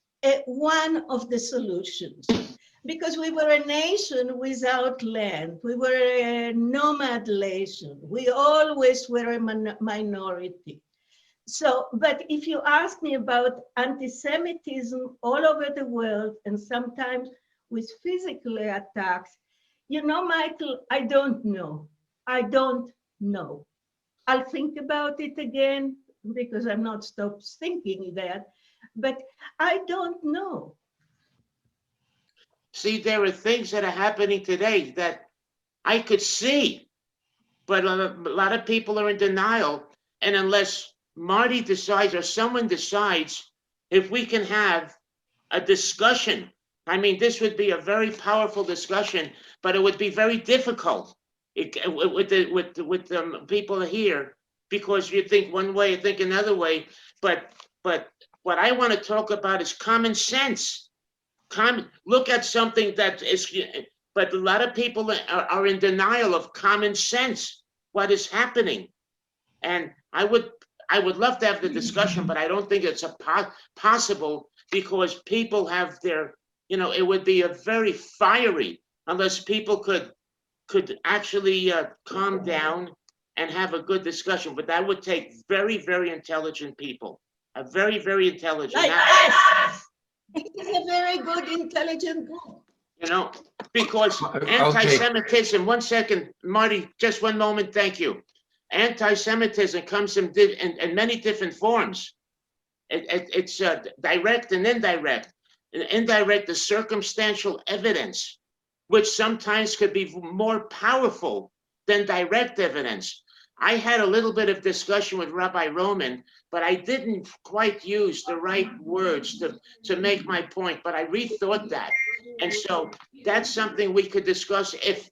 one of the solutions, because we were a nation without land. We were a nomad nation. We always were a minority. So, but if you ask me about anti-Semitism all over the world, and sometimes with physical attacks, Michael, I don't know. I don't know. I'll think about it again, because I'm not stopped thinking that, but I don't know. See, there are things that are happening today that I could see, but a lot of people are in denial. And unless Marty decides or someone decides, if we can have a discussion, I mean, this would be a very powerful discussion, but it would be very difficult with the people here, because you think one way, you think another way. But what I want to talk about is common sense. Look at something that is, but a lot of people are in denial of common sense, what is happening. And I would love to have the discussion, but I don't think it's possible, because people have their, it would be a very fiery unless people could actually calm down and have a good discussion. But that would take very, very intelligent people, a very, very intelligent. Like us. He's a very good, intelligent group. Because anti-Semitism, one second, Marty, just one moment, thank you. Anti-Semitism comes in many different forms. It's direct and indirect. Indirect is circumstantial evidence, which sometimes could be more powerful than direct evidence. I had a little bit of discussion with Rabbi Roman, but I didn't quite use the right words to make my point, but I rethought that. And so that's something we could discuss if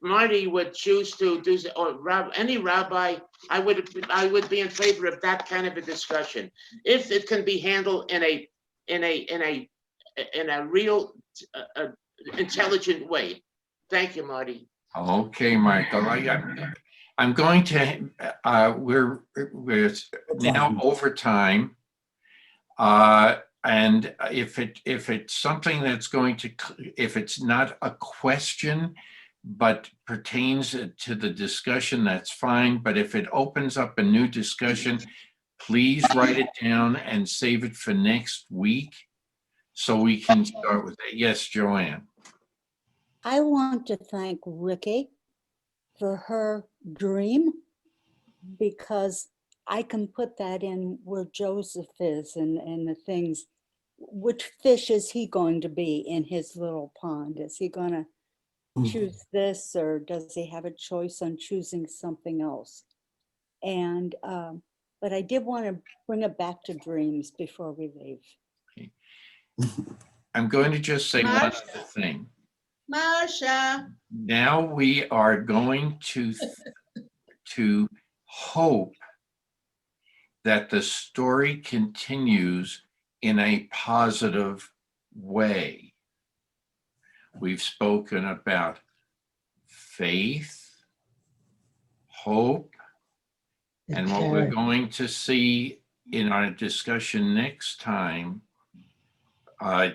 Marty would choose to do, or any rabbi, I would be in favor of that kind of a discussion, if it can be handled in a real intelligent way. Thank you, Marty. Okay, Michael. I'm going to. We're now over time, and if it's something that's going to, if it's not a question but pertains to the discussion, that's fine. But if it opens up a new discussion, please write it down and save it for next week so we can start with it. Yes, Joanne. I want to thank Ricky for her dream, because I can put that in where Joseph is and the things which fish is he going to be in his little pond? Is he gonna choose this, or does he have a choice on choosing something else? And, but I did want to bring it back to dreams before we leave. I'm going to just say one Marcia. other thing. Marcia, Now we are going to hope that the story continues in a positive way. We've spoken about faith, hope, and what we're going to see in our discussion next time,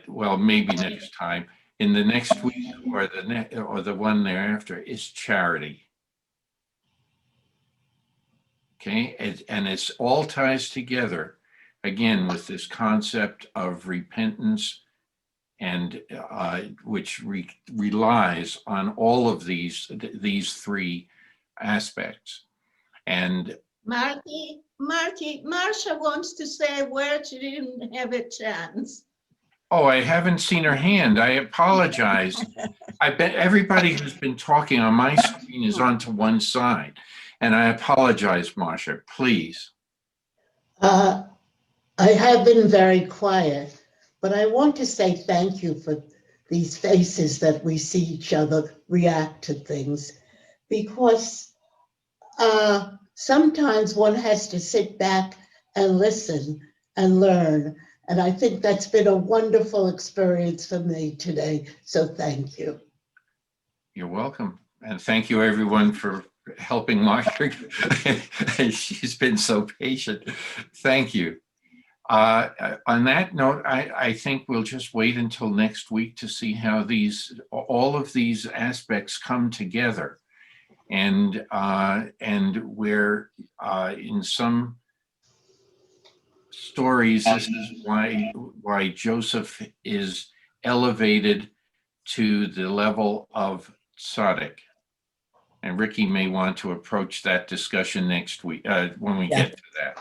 well, maybe next time, in the next week or the one thereafter, is charity. Okay, and it's all ties together again with this concept of repentance, and which relies on all of these three aspects. And Marty, Marcia wants to say a word. She didn't have a chance. oh, I haven't seen her hand. I apologize. I bet everybody who's been talking on my screen is onto one side. And I apologize, Marcia, please. I have been very quiet, but I want to say thank you for these faces that we see each other react to things, because sometimes one has to sit back and listen and learn. And I think that's been a wonderful experience for me today. So thank you. You're welcome. And thank you, everyone, for helping Marcia. She's been so patient. Thank you. On that note, I think we'll just wait until next week to see how all of these aspects come together. And where in some stories, this is why Joseph is elevated to the level of tzaddik. And Ricky may want to approach that discussion next week when we get to that.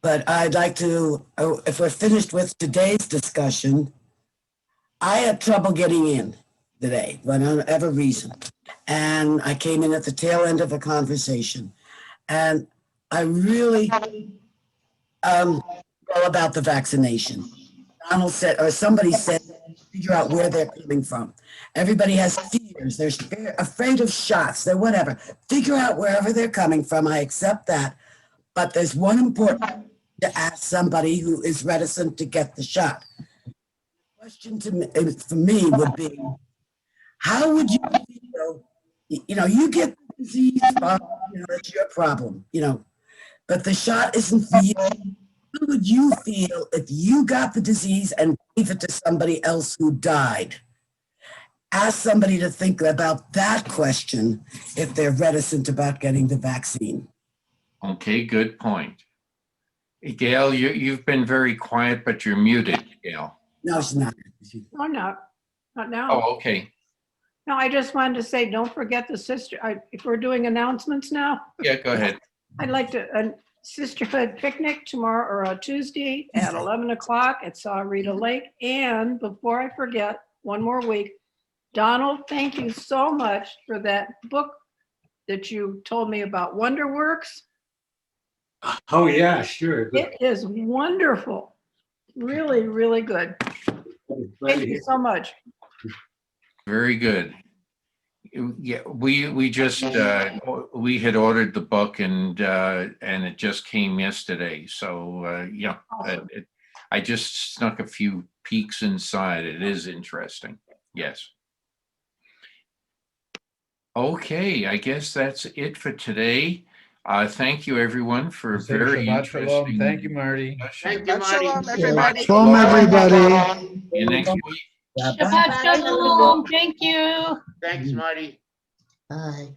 But I'd like to, if we're finished with today's discussion, I had trouble getting in today for whatever reason. And I came in at the tail end of a conversation. And I really all about the vaccination. Donald said, or somebody said, figure out where they're coming from. Everybody has fears. They're afraid of shots. They're whatever. Figure out wherever they're coming from. I accept that. But there's one important to ask somebody who is reticent to get the shot. The question for me would be, how would you feel? You get the disease, that's your problem, but the shot isn't for you. How would you feel if you got the disease and gave it to somebody else who died? Ask somebody to think about that question if they're reticent about getting the vaccine. Okay, good point. Gail, you've been very quiet, but you're muted, Gail. No, she's not. Oh, no, not now. Oh, okay. No, I just wanted to say, don't forget the sister, if we're doing announcements now. Yeah, go ahead. I'd like to, Sisterhood picnic tomorrow or Tuesday at 11 o'clock at Sahuarita Lake. And before I forget, one more week, Donald, thank you so much for that book that you told me about, Wonderworks. Oh, yeah, sure. It is wonderful. Really, really good. Thank you so much. Very good. Yeah, we just we had ordered the book and it just came yesterday. So yeah, I just snuck a few peeks inside. It is interesting. Yes. Okay, I guess that's it for today. Thank you, everyone, for a Say very Shabbat interesting. shalom. Thank you, Marty. Thank you, Marty. Shalom, everybody. Shalom, everybody. See you next week. Shabbat shalom. Thank you. Thanks, Marty. Bye.